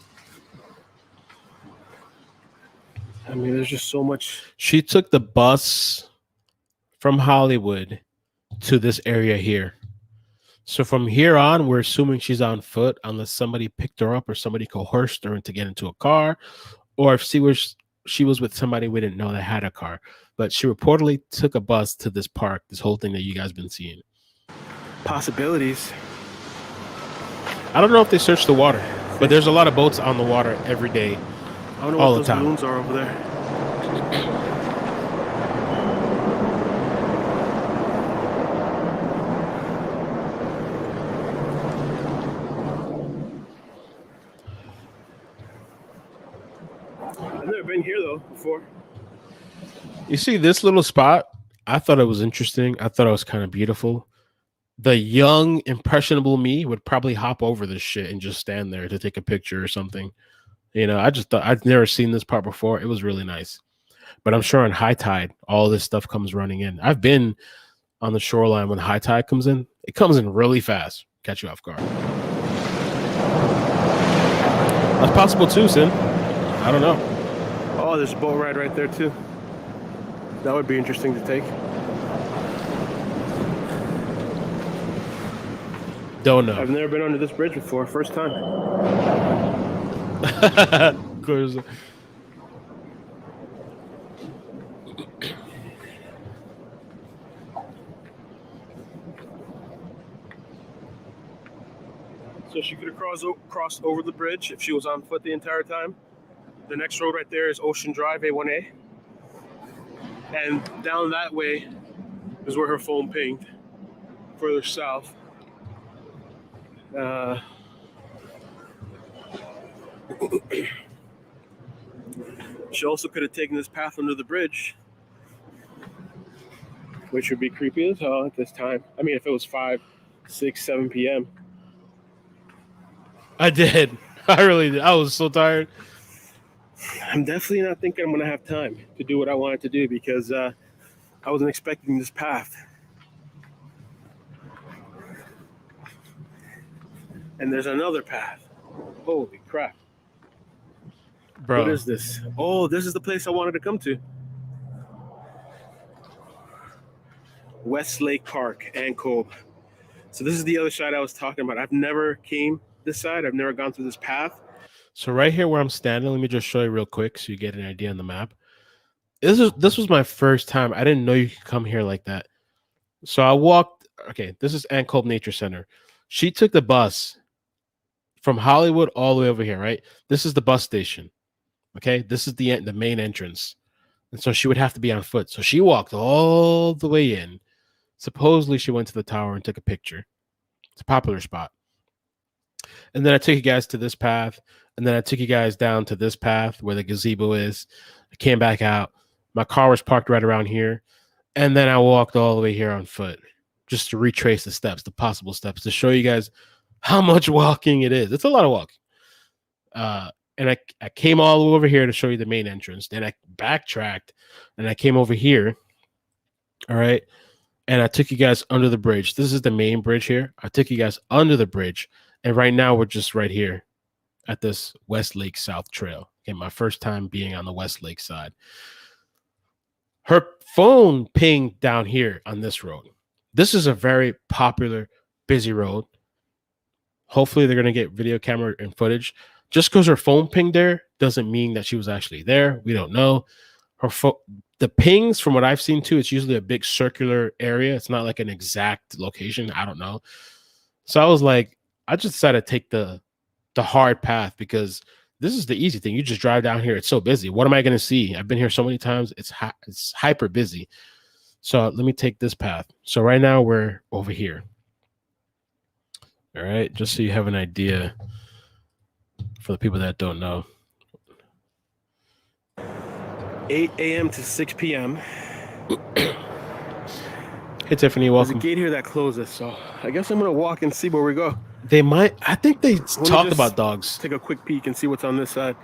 I mean, there's just so much. She took the bus from Hollywood to this area here. So from here on, we're assuming she's on foot unless somebody picked her up or somebody coerced her to get into a car, or if she was with somebody we didn't know that had a car. But she reportedly took a bus to this park, this whole thing that you guys been seeing. Possibilities. I don't know if they searched the water, but there's a lot of boats on the water every day, I don't know all what the those time. balloons are over there. I've never been here though before. You see this little spot? I thought it was interesting. I thought it was kind of beautiful. The young, impressionable me would probably hop over this shit and just stand there to take a picture or something. You know, I just thought I'd never seen this part before. It was really nice. But I'm sure on high tide, all this stuff comes running in. I've been on the shoreline when high tide comes in. It comes in really fast. Catch you off guard. That's possible too, Sin. I don't know. Oh, there's a boat ride right there too. That would be interesting to take. Don't know. I've never been under this bridge before. First time. Of course. So she could have crossed over the bridge if she was on foot the entire time. The next road right there is Ocean Drive, A1A. And down that way is where her phone pinged. Further south. She also could have taken this path under the bridge, which would be creepy as hell at this time. I mean, if it was 5, 6, 7 p.m. I did. I really did. I was so tired. I'm definitely not thinking I'm going to have time to do what I wanted to do because I wasn't expecting this path. And there's another path. Holy crap. Bro. What is this? Oh, this is the place I wanted to come to. Westlake Park, Ann Kolb. So this is the other side I was talking about. I've never came this side. I've never gone through this path. So right here where I'm standing, let me just show you real quick so you get an idea on the map. This was my first time. I didn't know you could come here like that. So I walked. Okay, this is Ann Kolb Nature Center. She took the bus from Hollywood all the way over here, right? This is the bus station. Okay, this is the main entrance. And so she would have to be on foot. So she walked all the way in Supposedly she went to the tower and took a picture. It's a popular spot. And then I took you guys to this path. And then I took you guys down to this path where the gazebo is. I came back out. My car was parked right around here. And then I walked all the way here on foot just to retrace the steps, the possible steps, to show you guys how much walking it is. It's a lot of walking. And I came all the way over here to show you the main entrance. Then I backtracked and I came over here. All right. And I took you guys under the bridge. This is the main bridge here. I took you guys under the bridge. And right now we're just right here at this West Lake South Trail. Okay, my first time being on the West Lake side. Her phone pinged down here on this road. This is a very popular, busy road. Hopefully they're going to get video camera and footage. Just because her phone pinged there doesn't mean that she was actually there. We don't know. Her phone, the pings, from what I've seen too, it's usually a big circular area. It's not like an exact location. I don't know. So I was like, I just decided to take the hard path because this is the easy thing. You just drive down here. It's so busy. What am I going to see? I've been here so many times. It's hyper busy. So let me take this path. So right now we're over here. All right. Just so you have an idea for the people that don't know. 8 a.m. to 6 p.m. Hey, Tiffany, welcome. There's a gate here that closes, so I guess I'm going to walk and see where we go. They might. I think they talk about dogs. Take a quick peek and see what's on this side.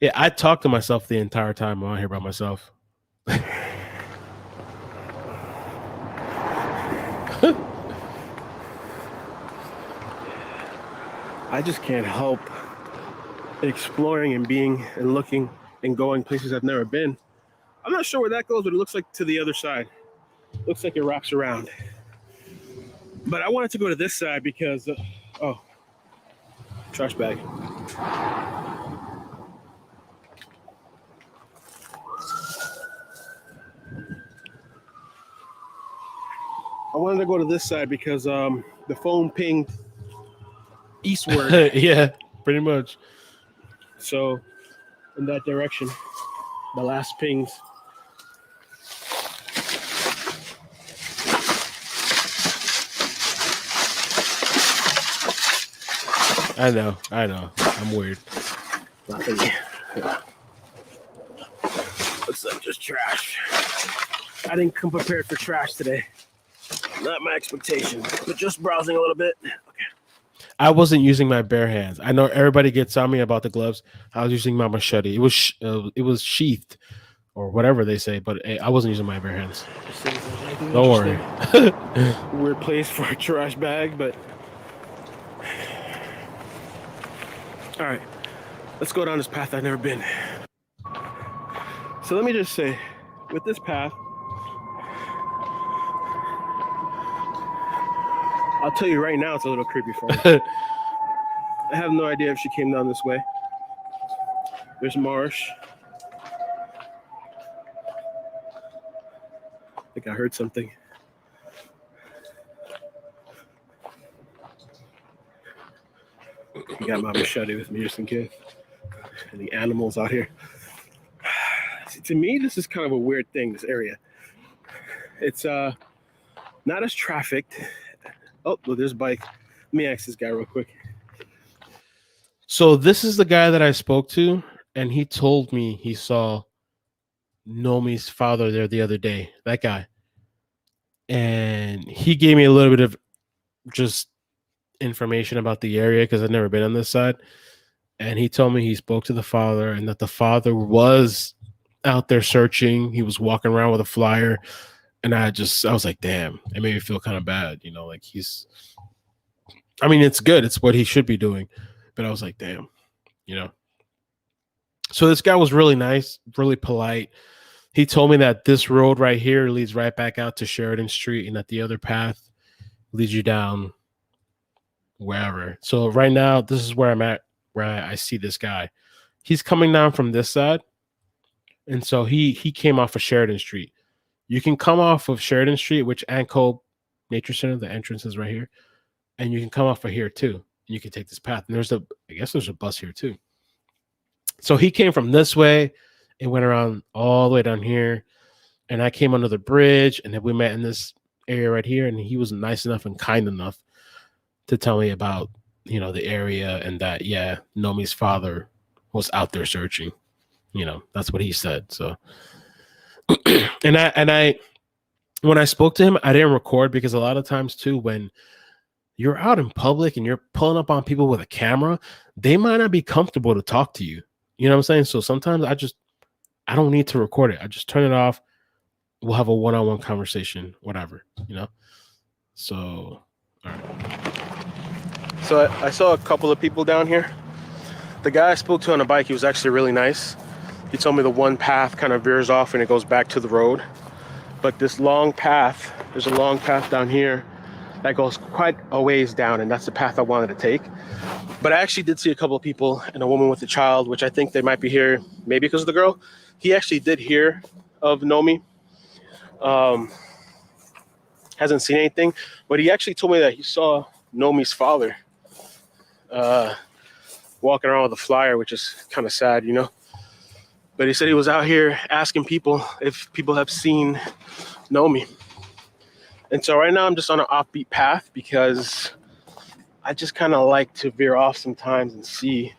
Yeah, I talk to myself the entire time I'm out here by myself. I just can't help exploring and being and looking and going places I've never been. I'm not sure where that goes, but it looks like to the other side. Looks like it wraps around. But I wanted to go to this side because, oh, trash bag. I wanted to go to this side because the phone pinged eastward. Yeah, pretty much. So in that direction, the last pings. I know. I'm weird. Nothing. Looks like just trash. I didn't come prepared for trash today. Not my expectation, but just browsing a little bit. Okay. I wasn't using my bare hands. I know everybody gets on me about the gloves. I was using my machete. It was sheathed or whatever they say, but I wasn't using my bare hands. Don't worry. Weird place for a trash bag, but all right, let's go down this path I've never been. So let me just say, with this path, I'll tell you right now, it's a little creepy for me. I have no idea if she came down this way. There's marsh. I think I heard something. I got my machete with me just in case. And the animals out here. See, to me, this is kind of a weird thing, this area. It's not as trafficked. Oh, well, there's a bike. Let me ask this guy real quick. So this is the guy that I spoke to, and he told me he saw Noemi's father there the other day, that guy. And he gave me a little bit of just information about the area because I've never been on this side. And he told me he spoke to the father and that the father was out there searching. He was walking around with a flyer. And I was like, damn, it made me feel kind of bad. You know, like it's good. It's what he should be doing. But I was like, damn, you know. So this guy was really nice, really polite. He told me that this road right here leads right back out to Sheridan Street and that the other path leads you down wherever. So right now, this is where I'm at, where I see this guy. He's coming down from this side. And so he came off of Sheridan Street. You can come off of Sheridan Street, which Ann Kolb Nature Center, the entrance is right here. And you can come off of here too. And you can take this path. And I guess there's a bus here too. So he came from this way It went around all the way down here, and I came under the bridge, and then we met in this area right here, and he was nice enough and kind enough to tell me about, you know, the area and that, yeah, Nomi's father was out there searching. You know, that's what he said. So, and I, when I spoke to him, I didn't record because a lot of times too, when you're out in public and you're pulling up on people with a camera, they might not be comfortable to talk to you. You know what I'm saying? So sometimes I don't need to record it. I just turn it off. We'll have a one-on-one conversation, whatever, you know? So, all right. So I saw a couple of people down here. The guy I spoke to on a bike, he was actually really nice. He told me the one path kind of veers off and it goes back to the road. But this long path, there's a long path down here that goes quite a ways down, and that's the path I wanted to take. But I actually did see a couple of people and a woman with a child, which I think they might be here maybe because of the girl. He actually did hear of Noemi. Hasn't seen anything, but he actually told me that he saw Nomi's father walking around with a flyer, which is kind of sad, you know. But he said he was out here asking people if people have seen Noemi. And so right now I'm just on an offbeat path because I just kind of like to veer off sometimes and see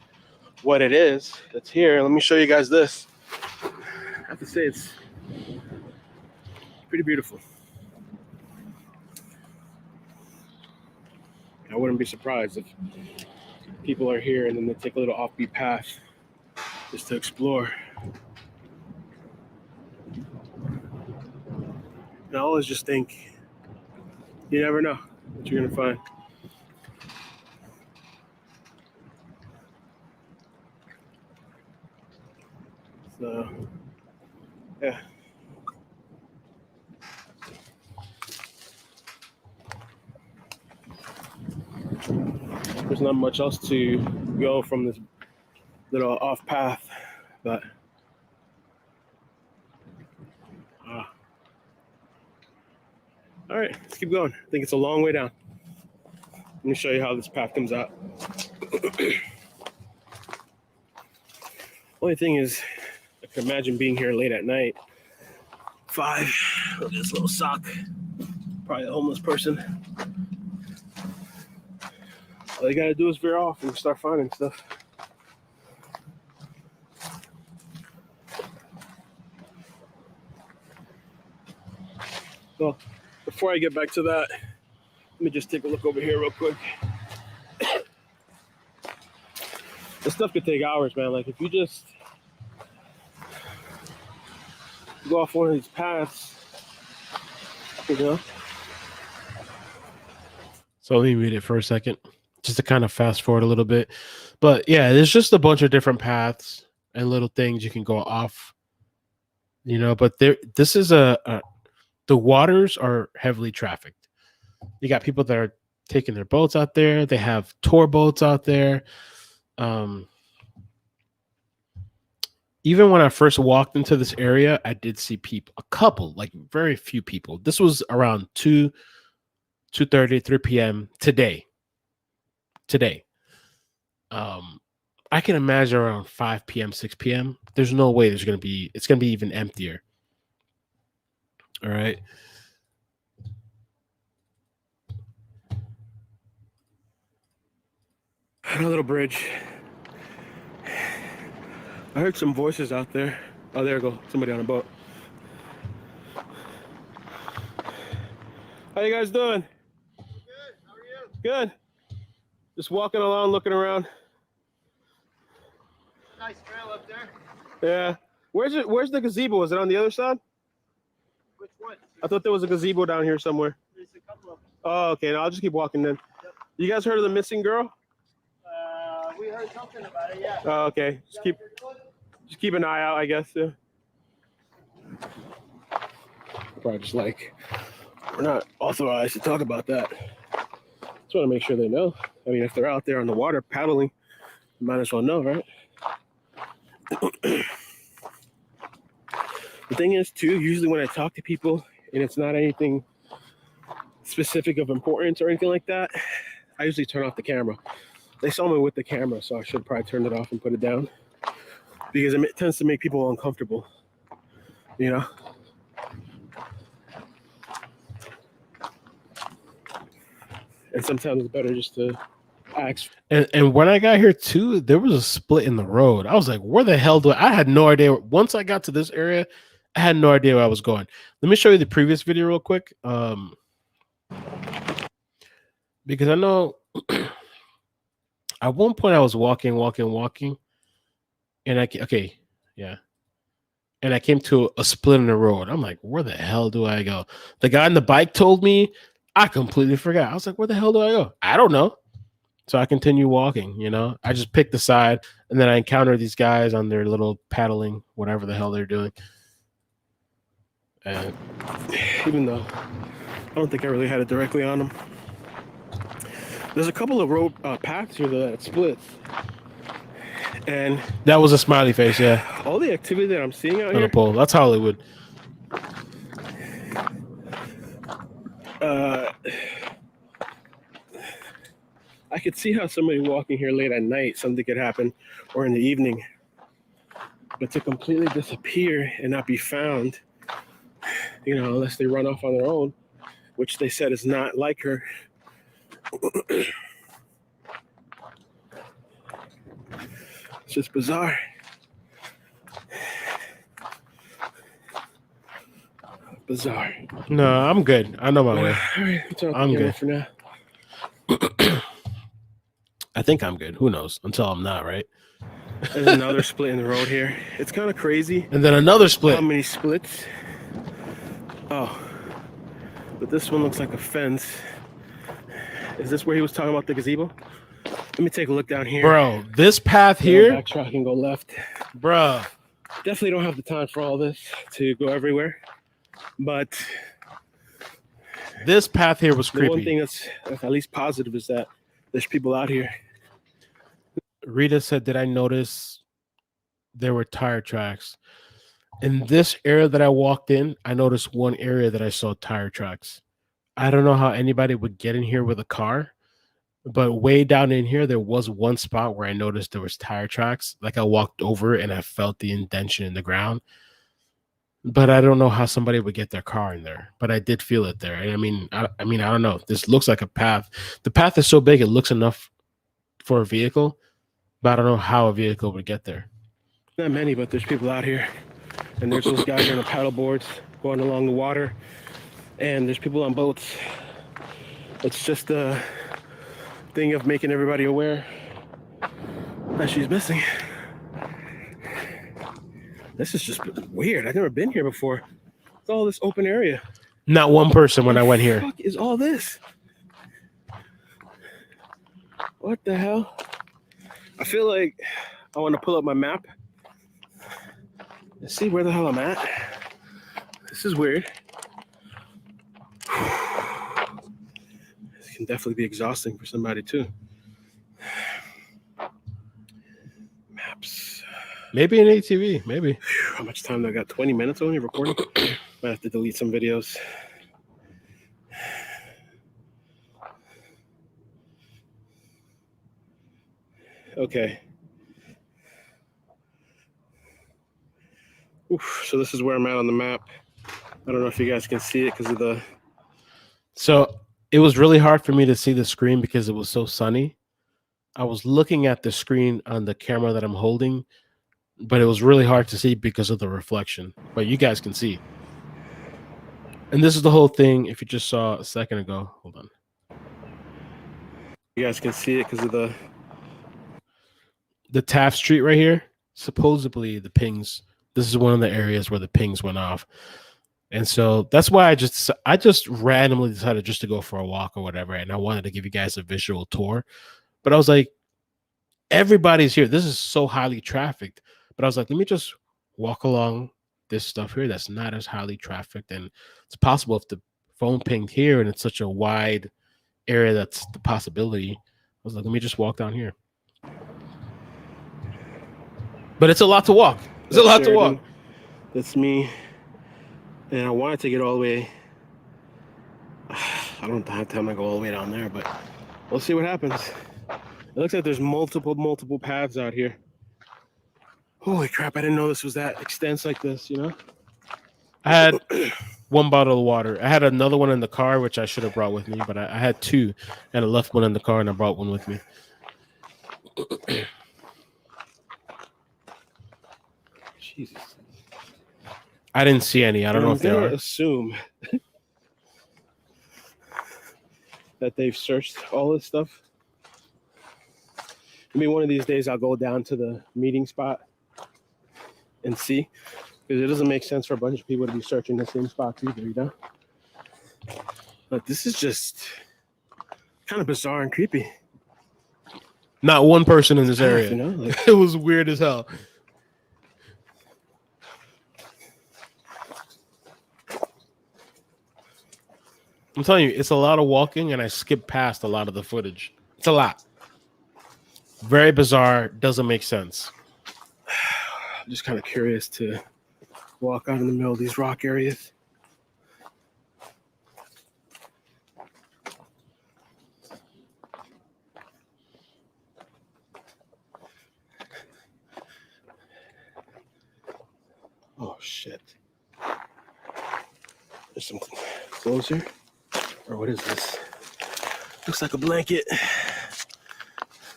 what it is that's here. Let me show you guys this. I have to say it's pretty beautiful. I wouldn't be surprised if people are here and then they take a little offbeat path just to explore. And I always just think, you never know what you're gonna find. So, yeah. There's not much else to go from this little off path, but all right, let's keep going. I think it's a long way down. Let me show you how this path comes out. Only thing is, I can imagine being here late at night. 5, look at this little sock. Probably a homeless person. All you gotta do is veer off and start finding stuff. Well, before I get back to that, let me just take a look over here real quick. This stuff could take hours, man. Like if you just go off one of these paths, you know. So let me read it for a second, just to kind of fast forward a little bit. But yeah, there's just a bunch of different paths and little things you can go off, you know. But this is the waters are heavily trafficked. You got people that are taking their boats out there. They have tour boats out there. Even when I first walked into this area, I did see people, a couple, like very few people. This was around 2:30, 3 p.m. today. I can imagine around 5 p.m., 6 p.m. There's no way it's going to be even emptier. All right. A little bridge. I heard some voices out there. Oh, there you go. Somebody on a boat. How you guys doing? Good. How are you? Good. Just walking along, looking around. Nice trail up there. Yeah. Where's the gazebo? Is it on the other side? Which one? I thought there was a gazebo down here somewhere. There's a couple of them. Oh, okay. No, I'll just keep walking then. Yep. You guys heard of the missing girl? We heard something about it, yeah. Oh, okay. Just keep an eye out, I guess. Yeah. Probably just like, we're not authorized to talk about that. Just want to make sure they know. I mean, if they're out there on the water paddling, you might as well know, right? The thing is, too, usually when I talk to people and it's not anything specific of importance or anything like that, I usually turn off the camera. They saw me with the camera, so I should probably turn it off and put it down. because it tends to make people uncomfortable, you know? And sometimes it's better just to ask. And when I got here too, there was a split in the road. I was like, where the hell I had no idea. Once I got to this area, I had no idea where I was going. Let me show you the previous video real quick. Because I know at one point I was walking. And and I came to a split in the road. I'm like, where the hell do I go? The guy on the bike told me. I completely forgot. I was like, where the hell do I go? I don't know. So I continue walking, you know. I just picked the side, and then I encounter these guys on their little paddling, whatever the hell they're doing. And even though I don't think I really had it directly on them, there's a couple of road paths here that split. And that was a smiley face, yeah. All the activity that I'm seeing out on here. A pole. That's Hollywood. I could see how somebody walking here late at night, something could happen, or in the evening. But to completely disappear and not be found, you know, unless they run off on their own, which they said is not like her. It's just bizarre. Bizarre. No, I'm good. I know my way. All right, I'm good for now. I think I'm good. Who knows? Until I'm not, right? There's another split in the road here. It's kind of crazy. And then another split. How many splits? Oh, but this one looks like a fence. Is this where he was talking about the gazebo? Let me take a look down here. Bro, this path here. Backtrack and go left. Bro. Definitely don't have the time for all this to go everywhere. But this path here was creepy. The one thing that's at least positive is that there's people out here. Rita said, did I notice there were tire tracks? In this area that I walked in, I noticed one area that I saw tire tracks. I don't know how anybody would get in here with a car, but way down in here, there was one spot where I noticed there was tire tracks. Like I walked over and I felt the indentation in the ground. But I don't know how somebody would get their car in there. But I did feel it there. And I mean, I don't know. This looks like a path. The path is so big, it looks enough for a vehicle. But I don't know how a vehicle would get there. Not many, but there's people out here. And there's those guys on the paddle boards going along the water. And there's people on boats. It's just a thing of making everybody aware that she's missing. This is just weird. I've never been here before. It's all this open area. Not one person when I went here. What the fuck is all this? What the hell? I feel like I want to pull up my map and see where the hell I'm at. This is weird. This can definitely be exhausting for somebody too. Maps. Maybe an ATV, maybe. How much time do I got? 20 minutes only recording? Might have to delete some videos. Okay. Oof, so this is where I'm at on the map. I don't know if you guys can see it because of the... So it was really hard for me to see the screen because it was so sunny. I was looking at the screen on the camera that I'm holding, but it was really hard to see because of the reflection. But you guys can see. And this is the whole thing. If you just saw a second ago, hold on. You guys can see it because of the Taft Street right here. Supposedly the pings. This is one of the areas where the pings went off. And so that's why I just randomly decided just to go for a walk or whatever. And I wanted to give you guys a visual tour. But I was like, everybody's here. This is so highly trafficked. But I was like, let me just walk along this stuff here that's not as highly trafficked. And it's possible if the phone pinged here and it's such a wide area, that's the possibility. I was like, let me just walk down here. But it's a lot to walk. It's a lot to walk. That's me. And I wanted to get all the way. I don't have time to go all the way down there, but we'll see what happens. It looks like there's multiple paths out here. Holy crap, I didn't know this was that extensive like this, you know? I had one bottle of water. I had another one in the car, which I should have brought with me, but I had two, and I left one in the car, and I brought one with me. Jesus. I didn't see any. I don't know if they are. Assume that they've searched all this stuff. I mean, one of these days I'll go down to the meeting spot and see, because it doesn't make sense for a bunch of people to be searching the same spots either, you know? But this is just kind of bizarre and creepy. Not one person in this area. You know, like, it was weird as hell. I'm telling you, it's a lot of walking, and I skipped past a lot of the footage. It's a lot. Very bizarre. Doesn't make sense. I'm just kind of curious to walk out in the middle of these rock areas. Oh, shit. There's some clothes here. Or what is this? Looks like a blanket.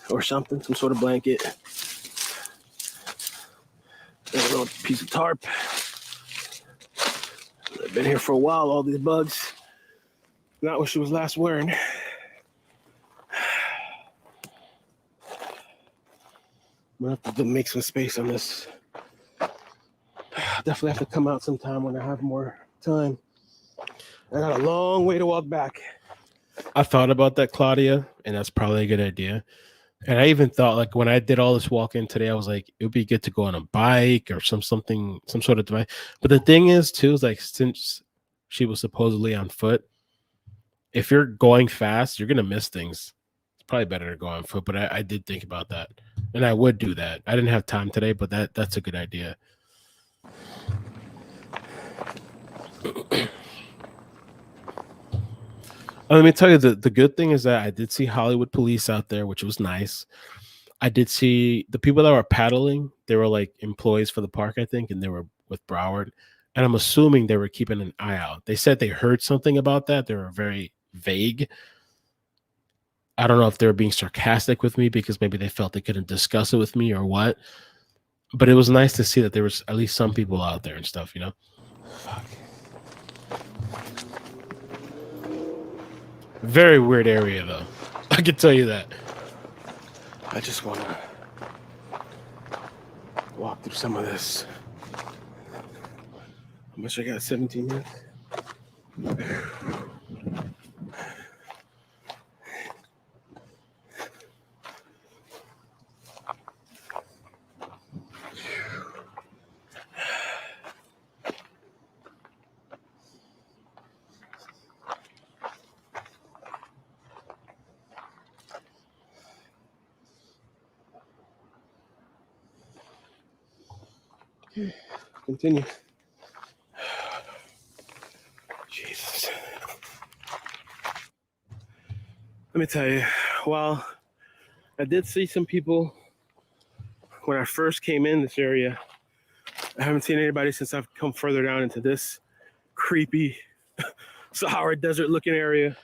Or something. Some sort of blanket. And a little piece of tarp. I've been here for a while, all these bugs. Not what she was last wearing. I'm gonna have to make some space on this. Definitely have to come out sometime when I have more time. I got a long way to walk back. I thought about that, Claudia, and that's probably a good idea. And I even thought, like, when I did all this walking today, I was like, it would be good to go on a bike or some sort of device. But the thing is, too, is like, since she was supposedly on foot, if you're going fast, you're gonna miss things. It's probably better to go on foot. But I did think about that, and I would do that. I didn't have time today, but that's a good idea. Let me tell you, the good thing is that I did see Hollywood police out there, which was nice. I did see the people that were paddling. They were like employees for the park, I think, and they were with Broward. And I'm assuming they were keeping an eye out. They said they heard something about that. They were very vague. I don't know if they were being sarcastic with me because maybe they felt they couldn't discuss it with me or what. But it was nice to see that there was at least some people out there and stuff, you know? Fuck. Very weird area, though. I can tell you that. I just want to walk through some of this. How much I got? 17 minutes? Continue. Jesus. Let me tell you, while I did see some people when I first came in this area, I haven't seen anybody since I've come further down into this creepy Sahara desert looking area.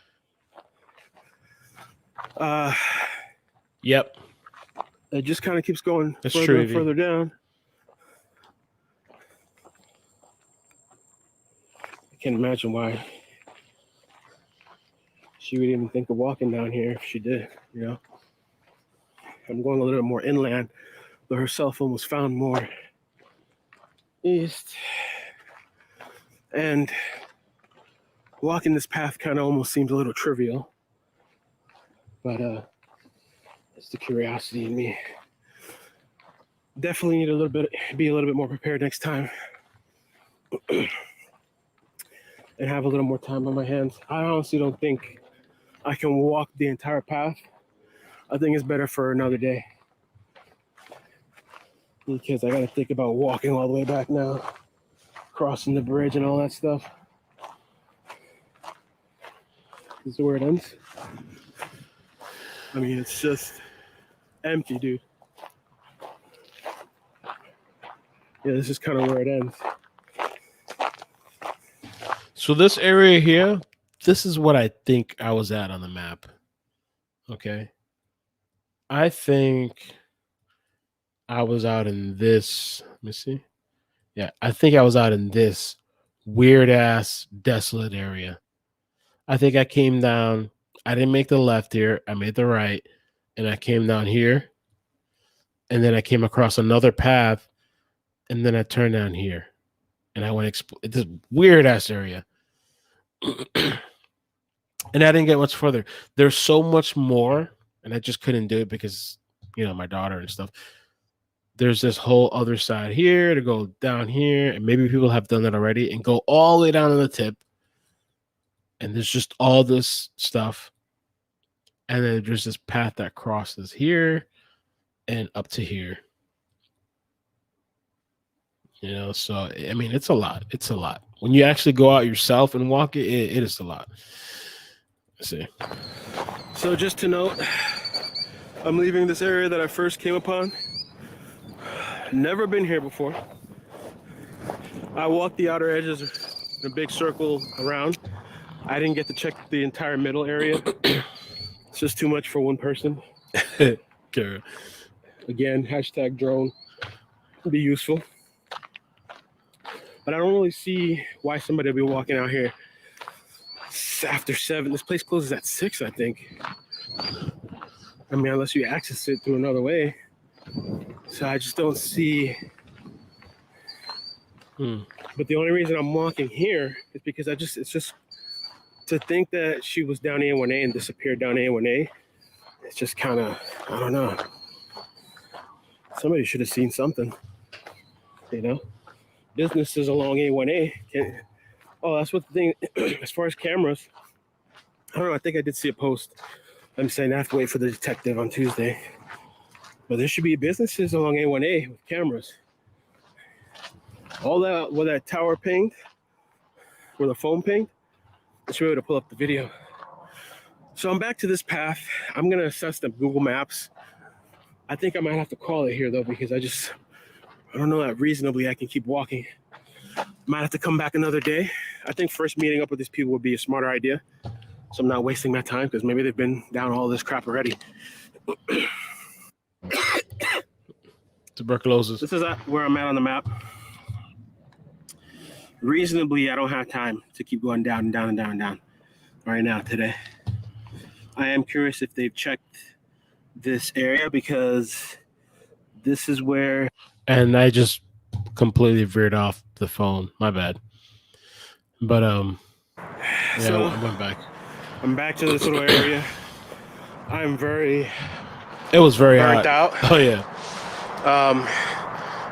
Yep. It just kind of keeps going That's further true, and further down. I can't imagine why she would even think of walking down here if she did, you know. I'm going a little bit more inland, though her cell phone was found more east. And walking this path kind of almost seems a little trivial. But it's the curiosity in me. Definitely need be a little bit more prepared next time. And have a little more time on my hands. I honestly don't think I can walk the entire path. I think it's better for another day. Because I gotta think about walking all the way back now. Crossing the bridge and all that stuff. This is where it ends. I mean, it's just empty, dude. Yeah, this is kind of where it ends. So this area here, this is what I think I was at on the map. Okay. I think I was out in this. Let me see. Yeah, I think I was out in this weird ass desolate area. I think I came down. I didn't make the left here. I made the right, and I came down here, and then I came across another path, and then I turned down here, and I went this weird ass area, and I didn't get much further. There's so much more, and I just couldn't do it because my daughter and stuff. There's this whole other side here to go down here, and maybe people have done that already, and go all the way down to the tip. And there's just all this stuff. And then there's this path that crosses here and up to here. So, I mean, it's a lot. It's a lot. When you actually go out yourself and walk it, it is a lot. Let's see. So just to note, I'm leaving this area that I first came upon. Never been here before. I walked the outer edges in a big circle around. I didn't get to check the entire middle area. It's just too much for one person. Okay. Again, hashtag drone. Be useful. But I don't really see why somebody would be walking out here after 7. This place closes at 6, I think. I mean, unless you access it through another way. So I just don't see. But the only reason I'm walking here is because it's just to think that she was down A1A and disappeared down A1A. It's just kind of, I don't know. Somebody should have seen something, Businesses along A1A. That's what the thing, as far as cameras, I don't know, I think I did see a post. I'm saying I have to wait for the detective on Tuesday. But there should be businesses along A1A with cameras. All that, where that tower pinged, where the phone pinged, I should be able to pull up the video. So I'm back to this path. I'm going to assess the Google Maps. I think I might have to call it here, though, because I don't know that reasonably I can keep walking. Might have to come back another day. I think first meeting up with these people would be a smarter idea. So I'm not wasting my time because maybe they've been down all this crap already. Tuberculosis. This is where I'm at on the map. Reasonably, I don't have time to keep going down and down and down and down right now today. I am curious if they've checked this area because this is where. And I just completely veered off the phone. My bad. But yeah, so I went back. I'm back to this little area. I'm very. It was very burnt hot. out. Oh yeah.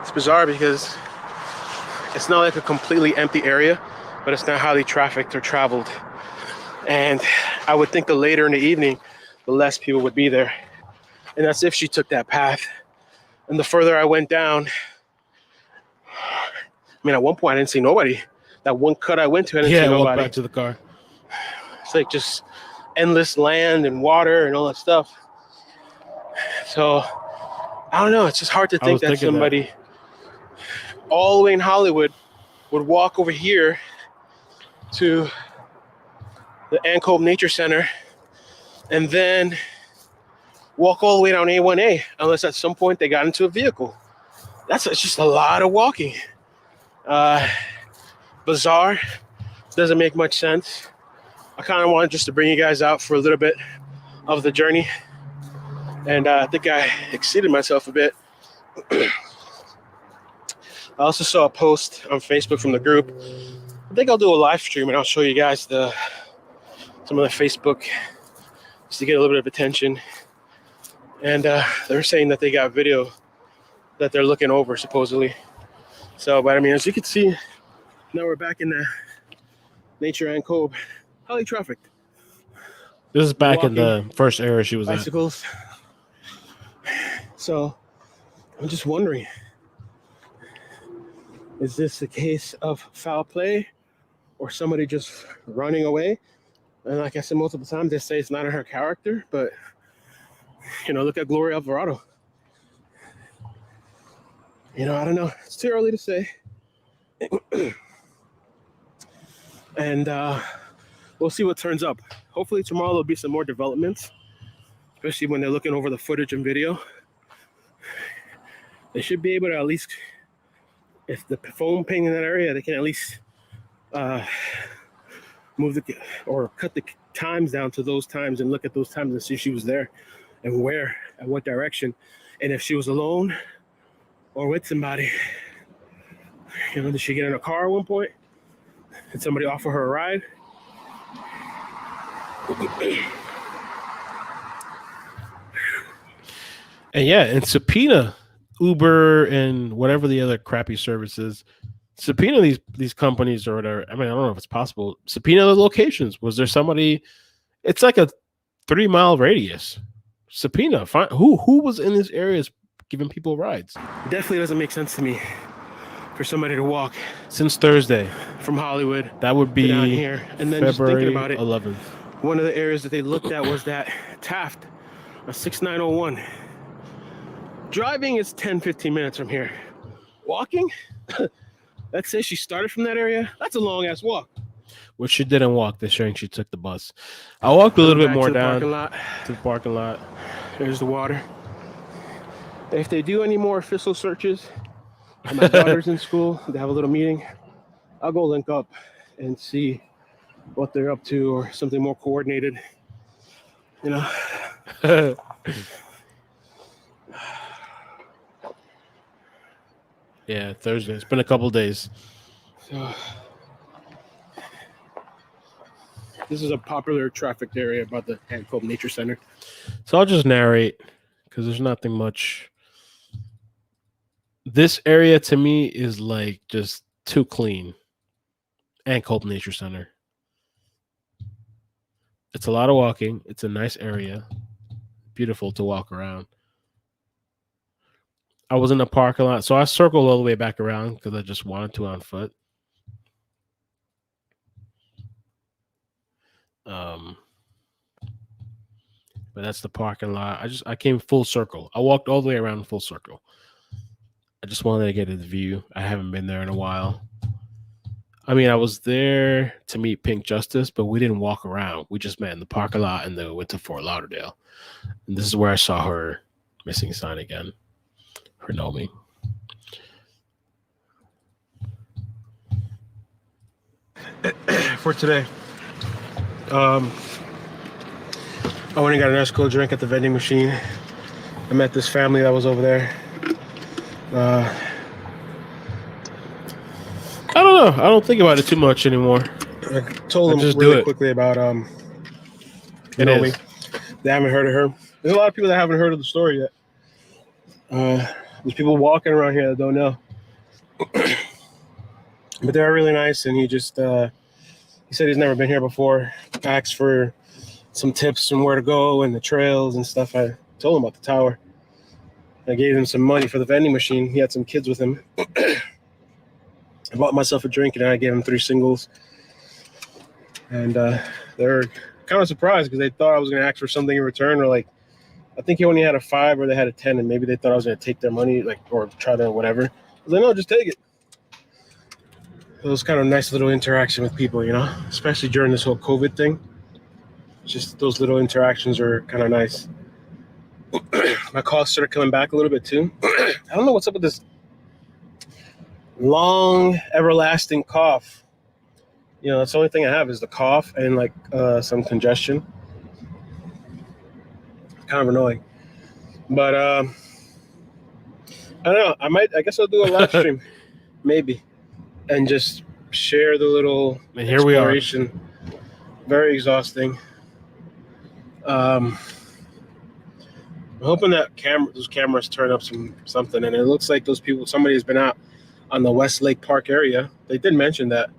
It's bizarre because it's not like a completely empty area, but it's not highly trafficked or traveled. And I would think the later in the evening, the less people would be there. And that's if she took that path. And the further I went down, I mean, at one point I didn't see nobody. That one cut I went to, I didn't see I walked nobody. back to the car. It's like just endless land and water and all that stuff. So I don't know. It's just hard to think that somebody all the way in Hollywood would walk over here to the Ann Kolb Nature Center and then walk all the way down A1A, unless at some point they got into a vehicle. It's just a lot of walking. Bizarre. Doesn't make much sense. I kind of wanted just to bring you guys out for a little bit of the journey. And I think I exceeded myself a bit. I also saw a post on Facebook from the group. I think I'll do a live stream and I'll show you guys some of the Facebook just to get a little bit of attention. And they're saying that they got video that they're looking over supposedly. So, but I mean, as you can see, now we're back in the Nature Ann Kolb. Highly trafficked. This is back in the first area she was at. Bicycles. So I'm just wondering, is this a case of foul play or somebody just running away? And like I said multiple times, they say it's not in her character, but look at Gloria Alvarado. You know, I don't know. It's too early to say. And we'll see what turns up. Hopefully tomorrow there'll be some more developments, especially when they're looking over the footage and video. They should be able to at least, if the phone ping in that area, they can at least move the or cut the times down to those times and look at those times and see if she was there and where and what direction, and if she was alone or with somebody. You know, did she get in a car at one point? Did somebody offer her a ride? And yeah, and subpoena Uber and whatever the other crappy services. Subpoena these companies or whatever. I mean, I don't know if it's possible. Subpoena the locations. Was there somebody? It's like a 3-mile radius. Subpoena. Find who was in these areas giving people rides. Definitely doesn't make sense to me for somebody to walk since Thursday from Hollywood. That would be down here, and then February just thinking about it, 11th. One of the areas that they looked at was that Taft, a 6901. Driving is 10-15 minutes from here. Walking, let's say she started from that area. That's a long ass walk. Which she didn't walk. They're showing she took the bus. I walked a little bit more down to the parking lot. There's the water. If they do any more official searches, and my daughter's in school, they have a little meeting, I'll go link up and see what they're up to or something more coordinated. You know. Yeah, Thursday. It's been a couple days. So this is a popular trafficked area about the Ann Kolb Nature Center. So I'll just narrate because there's nothing much. This area to me is like just too clean. Ann Kolb Nature Center. It's a lot of walking. It's a nice area. Beautiful to walk around. I was in the parking lot, so I circled all the way back around because I just wanted to on foot. But that's the parking lot. I came full circle. I walked all the way around full circle. I just wanted to get a view. I haven't been there in a while. I mean, I was there to meet Pink Justice, but we didn't walk around. We just met in the parking lot and then went to Fort Lauderdale. And this is where I saw her missing sign again. For Noemi. For today, I went and got an ice cold drink at the vending machine. I met this family that was over there. I don't know. I don't think about it too much anymore. I told them just really quickly about Noemi. They haven't heard of her. There's a lot of people that haven't heard of the story yet. There's people walking around here that don't know. But they're really nice, and he said he's never been here before. Asked for some tips on where to go and the trails and stuff. I told him about the tower. I gave him some money for the vending machine. He had some kids with him. I bought myself a drink, and I gave him 3 singles. And they're kind of surprised because they thought I was going to ask for something in return, or like, I think he only had a 5 or they had a 10, and maybe they thought I was going to take their money, like, or try to whatever. I was like, no, just take it. It was kind of a nice little interaction with people, you know, especially during this whole COVID thing. Just those little interactions are kind of nice. My calls started coming back a little bit too. I don't know what's up with this long, everlasting cough. You know, that's the only thing I have is the cough and like some congestion. Kind of annoying, but I don't know. I guess I'll do a live stream, maybe, and just share the little and here we are. Very exhausting. I'm hoping that those cameras turn up something, and it looks like somebody has been out on the Westlake Park area. They did mention that.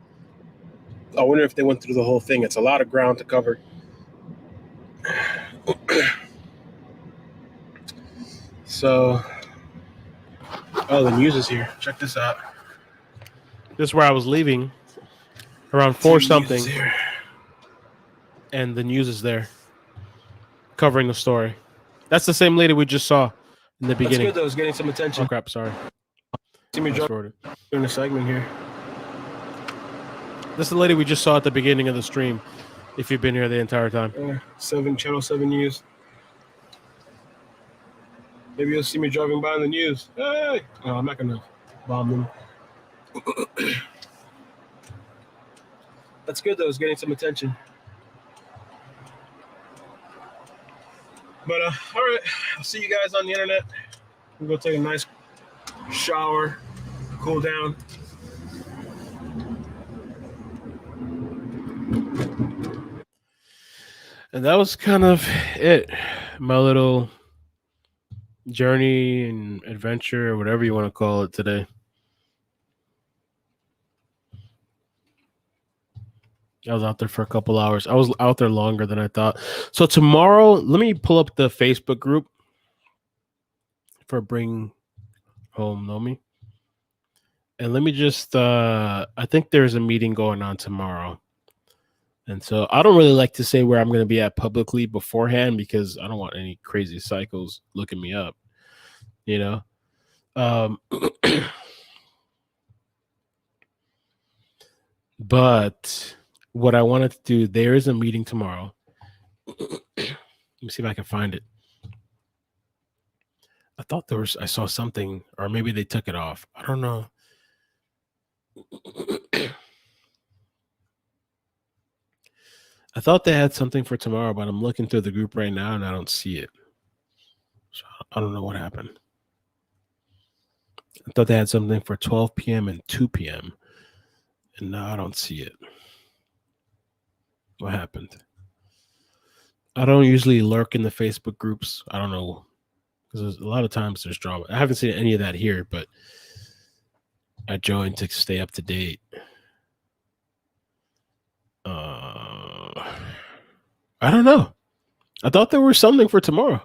I wonder if they went through the whole thing. It's a lot of ground to cover. So, the news is here. Check this out. This is where I was leaving around 4 something, and the news is there covering the story. That's the same lady we just saw in the beginning. That's good, though. It's getting some attention. Oh, crap. Sorry. See me during the segment here. This is the lady we just saw at the beginning of the stream. If you've been here the entire time. Channel 7 News. Maybe you'll see me driving by in the news. Hey! No, I'm not gonna bomb them. That's good though. It's getting some attention. But all right, I'll see you guys on the internet. We'll go take a nice shower, cool down. And that was kind of it. My little journey and adventure, or whatever you want to call it today. I was out there for a couple hours. I was out there longer than I thought. So tomorrow, let me pull up the Facebook group for Bring Home Noemi. And let me just, I think there's a meeting going on tomorrow. And so I don't really like to say where I'm going to be at publicly beforehand because I don't want any crazy psychos looking me up, you know? But what I wanted to do, there is a meeting tomorrow. Let me see if I can find it. I thought I saw something, or maybe they took it off. I don't know. I thought they had something for tomorrow, but I'm looking through the group right now and I don't see it. So I don't know what happened. I thought they had something for 12 p.m. and 2 p.m. And now I don't see it. What happened? I don't usually lurk in the Facebook groups. I don't know. Because a lot of times there's drama. I haven't seen any of that here, but I joined to stay up to date. I don't know. I thought there was something for tomorrow.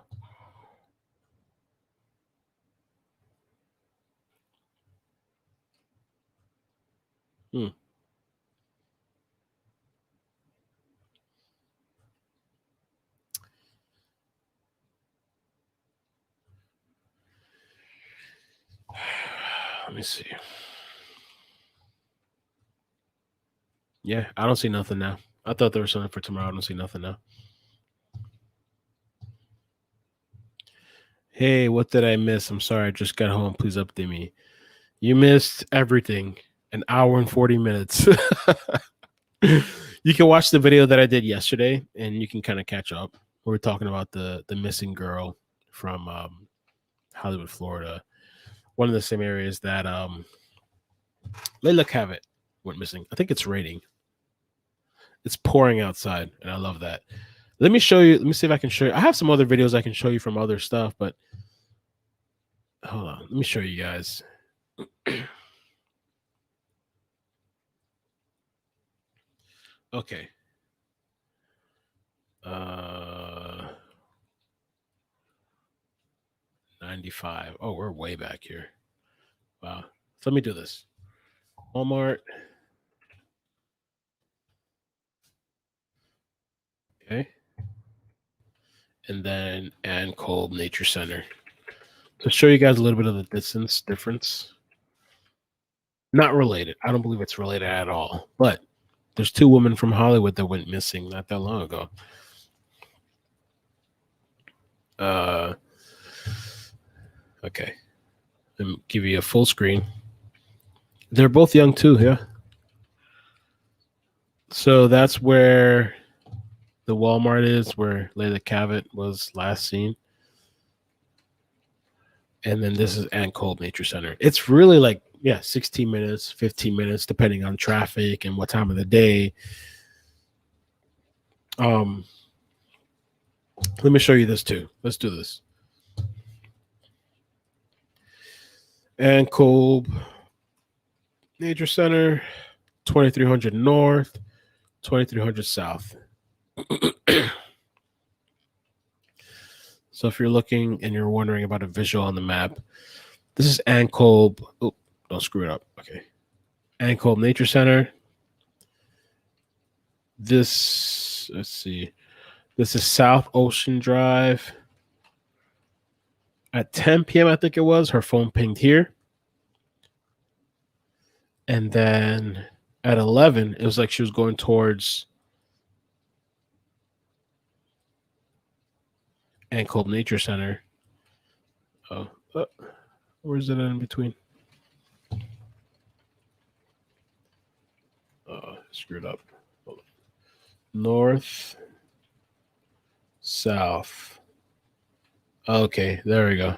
Let me see. Yeah, I don't see nothing now. I thought there was something for tomorrow. I don't see nothing now. Hey, what did I miss? I'm sorry. I just got home. Please update me. You missed everything. An hour and 40 minutes. You can watch the video that I did yesterday, and you can kind of catch up. We're talking about the missing girl from Hollywood, Florida. One of the same areas that Layla Cavett went missing. I think it's raining. It's pouring outside, and I love that. Let me show you. Let me see if I can show you. I have some other videos I can show you from other stuff, but hold on. Let me show you guys. Okay. 95. Oh, we're way back here. Wow. So let me do this. Walmart. Okay. And then Ann Kolb Nature Center. To show you guys a little bit of the distance difference. Not related. I don't believe it's related at all. But there's two women from Hollywood that went missing not that long ago. Okay. Let me give you a full screen. They're both young too, yeah. So that's where the Walmart is, where Layla Cavett was last seen. And then this is Ann Kolb Nature Center. It's really like, 16 minutes, 15 minutes, depending on traffic and what time of the day. Let me show you this too. Let's do this. Ann Kolb Nature Center, 2300 North, 2300 South. So if you're looking and you're wondering about a visual on the map, this is Ann Kolb. Oh, don't screw it up. Okay. Ann Kolb Nature Center. This, let's see. This is South Ocean Drive. At 10 p.m., I think it was, her phone pinged here. And then at 11, it was like she was going towards Ann Kolb Nature Center. Where's it in between? Screwed up. North, south. Okay, there we go.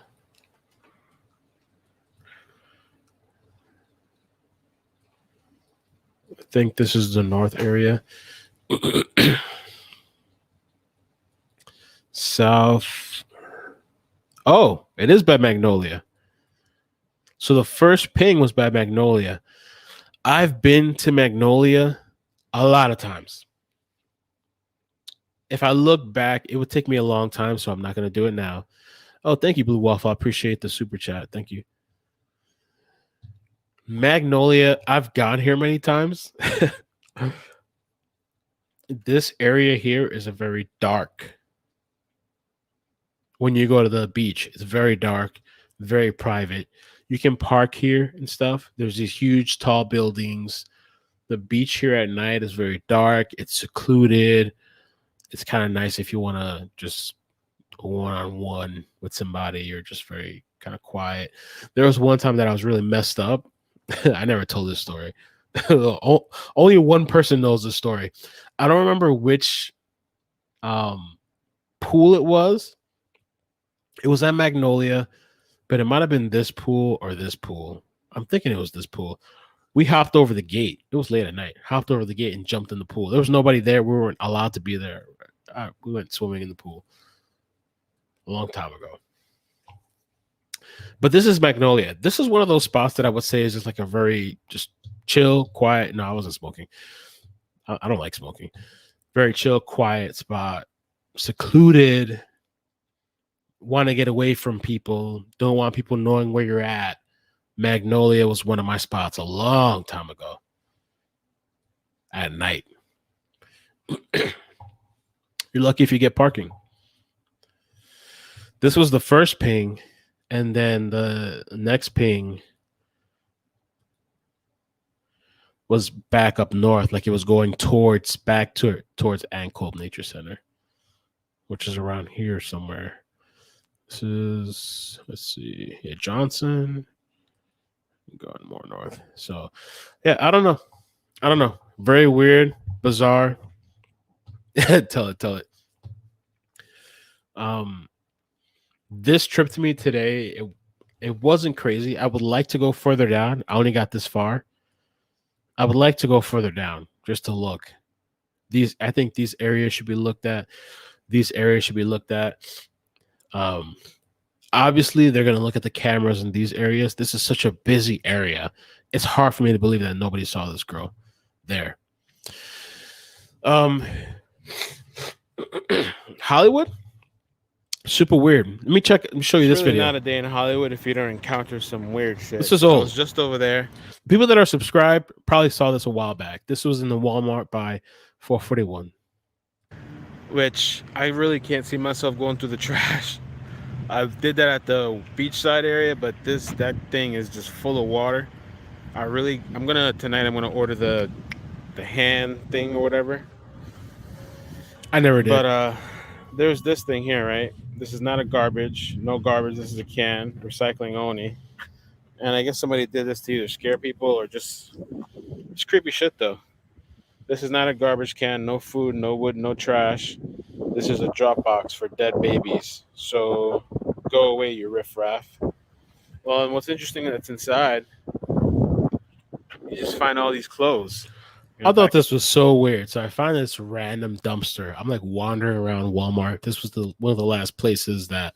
I think this is the north area. South. Oh, it is by Magnolia. So the first ping was by Magnolia. I've been to Magnolia a lot of times. If I look back, it would take me a long time, so I'm not going to do it now. Oh, thank you, Blue Waffle. I appreciate the super chat. Thank you. Magnolia, I've gone here many times. This area here is a very dark. When you go to the beach, it's very dark, very private. You can park here and stuff. There's these huge, tall buildings. The beach here at night is very dark. It's secluded. It's kind of nice if you want to just one-on-one with somebody. You're just very kind of quiet. There was one time that I was really messed up. I never told this story. Only one person knows the story. I don't remember which pool it was. It was at Magnolia, but it might have been this pool or this pool. I'm thinking it was this pool. We hopped over the gate. It was late at night. Hopped over the gate and jumped in the pool. There was nobody there. We weren't allowed to be there. We went swimming in the pool a long time ago. But this is Magnolia. This is one of those spots that I would say is just like a very just chill, quiet. No, I wasn't smoking. I don't like smoking. Very chill, quiet spot. Secluded. Want to get away from people. Don't want people knowing where you're at. Magnolia was one of my spots a long time ago. At night. You're lucky if you get parking. This was the first ping. And then the next ping was back up north, like it was going towards Ann Kolb Nature Center, which is around here somewhere. This is, let's see, yeah, Johnson, going more north. So, yeah, I don't know. Very weird, bizarre. Tell it. This trip to me today, it wasn't crazy. I would like to go further down. I only got this far. I would like to go further down just to look. I think these areas should be looked at. Obviously, they're going to look at the cameras in these areas. This is such a busy area. It's hard for me to believe that nobody saw this girl there. Hollywood? Super weird. Let me show you this video. Not a day in Hollywood if you don't encounter some weird shit. This is old. It's just over there. People that are subscribed probably saw this a while back. This was in the Walmart by 441. Which I really can't see myself going through the trash. I did that at the beachside area, but that thing is just full of water. I'm gonna order the hand thing or whatever. I never did. But there's this thing here, right? This is not a garbage. No garbage. This is a can. Recycling only. And I guess somebody did this to either scare people or just... It's creepy shit, though. This is not a garbage can. No food, no wood, no trash. This is a drop box for dead babies. So go away, you riffraff. Well, and what's interesting that's inside, you just find all these clothes. I thought this was so weird. So I find this random dumpster. I'm like wandering around Walmart. This was one of the last places that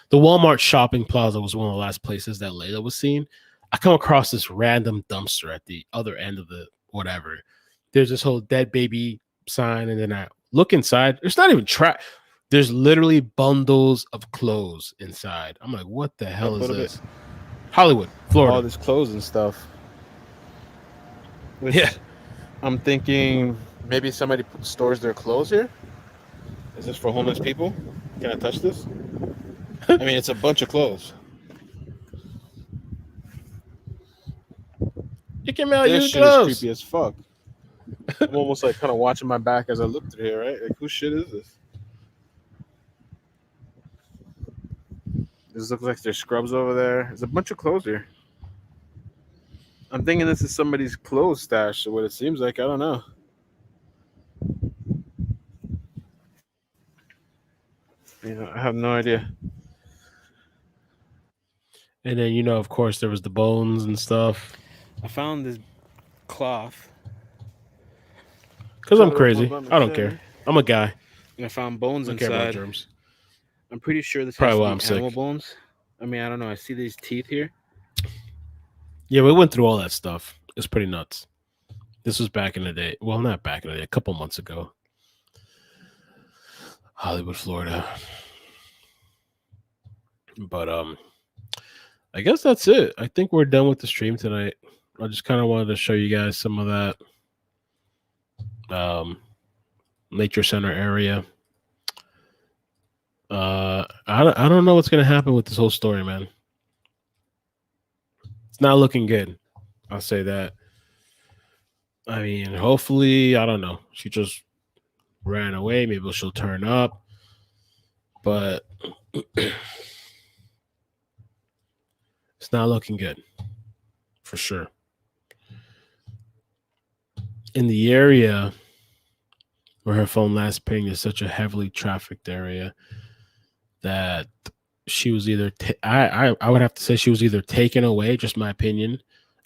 the Walmart shopping plaza was one of the last places that Layla was seen. I come across this random dumpster at the other end of the whatever. There's this whole dead baby sign. And then I look inside. There's not even trash. There's literally bundles of clothes inside. I'm like, what the hell is this? Hollywood, Florida. All this clothes and stuff. Yeah. I'm thinking maybe somebody stores their clothes here. Is this for homeless people? Can I touch this? I mean, it's a bunch of clothes. iCkEdMeL, This use shit is gloves. creepy as fuck. I'm almost like kind of watching my back as I look through here, right? Like, whose shit is this? This looks like there's scrubs over there. There's a bunch of clothes here. I'm thinking this is somebody's clothes stash, or what it seems like. I don't know. You know, I have no idea. And then, you know, of course, there was the bones and stuff. I found this cloth. Because I'm crazy. I don't care. I'm a guy. And I found bones I don't care about inside. germs. I'm pretty sure this Probably why has I'm to be animal sick. bones. I mean, I don't know. I see these teeth here. Yeah, we went through all that stuff. It's pretty nuts. This was back in the day. Well, not back in the day. A couple months ago. Hollywood, Florida. But I guess that's it. I think we're done with the stream tonight. I just kind of wanted to show you guys some of that nature center area. I don't know what's gonna happen with this whole story, man. It's not looking good. I'll say that. I mean, hopefully, I don't know. She just ran away. Maybe she'll turn up. But it's not looking good. For sure. In the area where her phone last pinged is such a heavily trafficked area that she was either I would have to say she was either taken away, just my opinion,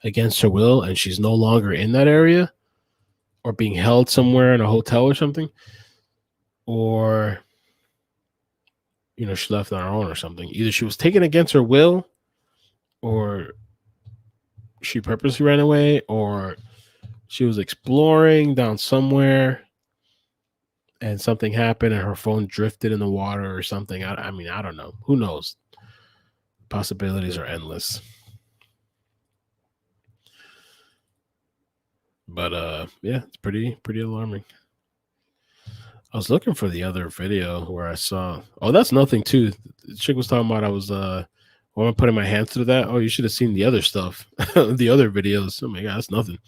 against her will, and she's no longer in that area, or being held somewhere in a hotel or something, or you know, she left on her own or something. Either she was taken against her will, or she purposely ran away, or she was exploring down somewhere and something happened and her phone drifted in the water or something. I mean, I don't know. Who knows? Possibilities are endless. But yeah, it's pretty alarming. I was looking for the other video where I saw, oh, that's nothing too. The chick was talking about I was when I'm putting my hands through that. Oh, you should have seen the other stuff, the other videos. Oh my god, that's nothing.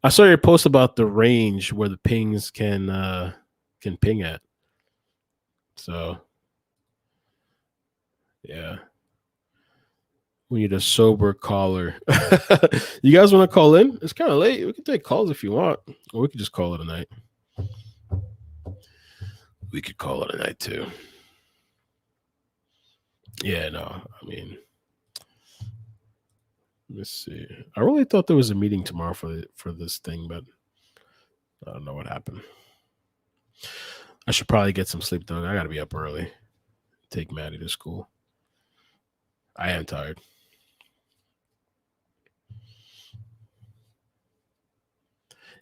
I saw your post about the range where the pings can ping at. So yeah. We need a sober caller. You guys want to call in? It's kind of late. We can take calls if you want. Or we could just call it a night. We could call it a night too. Yeah, no. I mean, let's see. I really thought there was a meeting tomorrow for this thing, but I don't know what happened. I should probably get some sleep though. I gotta be up early. Take Maddie to school. I am tired.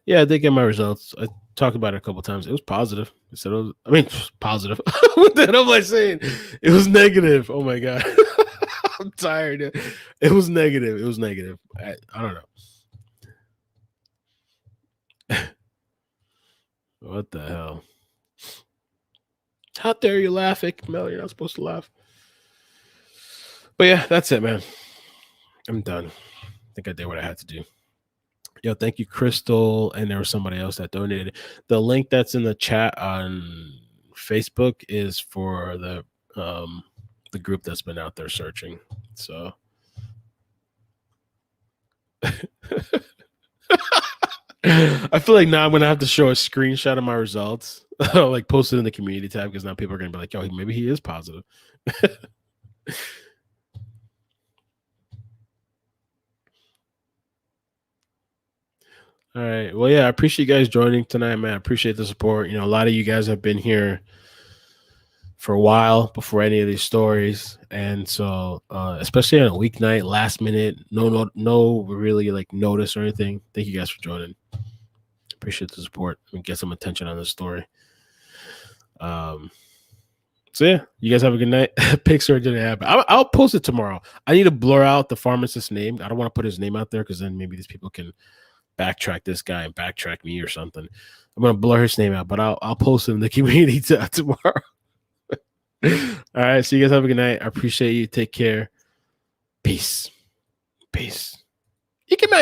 Yeah, I did get my results. I talked about it a couple times. It was positive. I said it was, I mean, positive. What the hell am I saying? It was negative. Oh my god. I'm tired. It was negative. It was negative. I don't know. What the hell? How dare you laugh, iCkEdMeL? You're not supposed to laugh. But yeah, that's it, man. I'm done. I think I did what I had to do. Yo, thank you, Crystal. And there was somebody else that donated. The link that's in the chat on Facebook is for the group that's been out there searching. So I feel like now I'm gonna have to show a screenshot of my results, like post it in the community tab, because now people are gonna be like, "Yo, maybe he is positive." All right. Well, yeah, I appreciate you guys joining tonight, man. I appreciate the support. You know, a lot of you guys have been here for a while before any of these stories, and so especially on a weeknight, last minute, no really like notice or anything. Thank you guys for joining. Appreciate the support and get some attention on this story. So yeah, you guys have a good night. Pixar didn't happen. I'll post it tomorrow. I need to blur out the pharmacist's name. I don't want to put his name out there because then maybe these people can backtrack this guy and backtrack me or something. I'm gonna blur his name out, but I'll post it in the community tomorrow. All right, so you guys have a good night. I appreciate you. Take care. Peace. Peace. iCkEdMeL.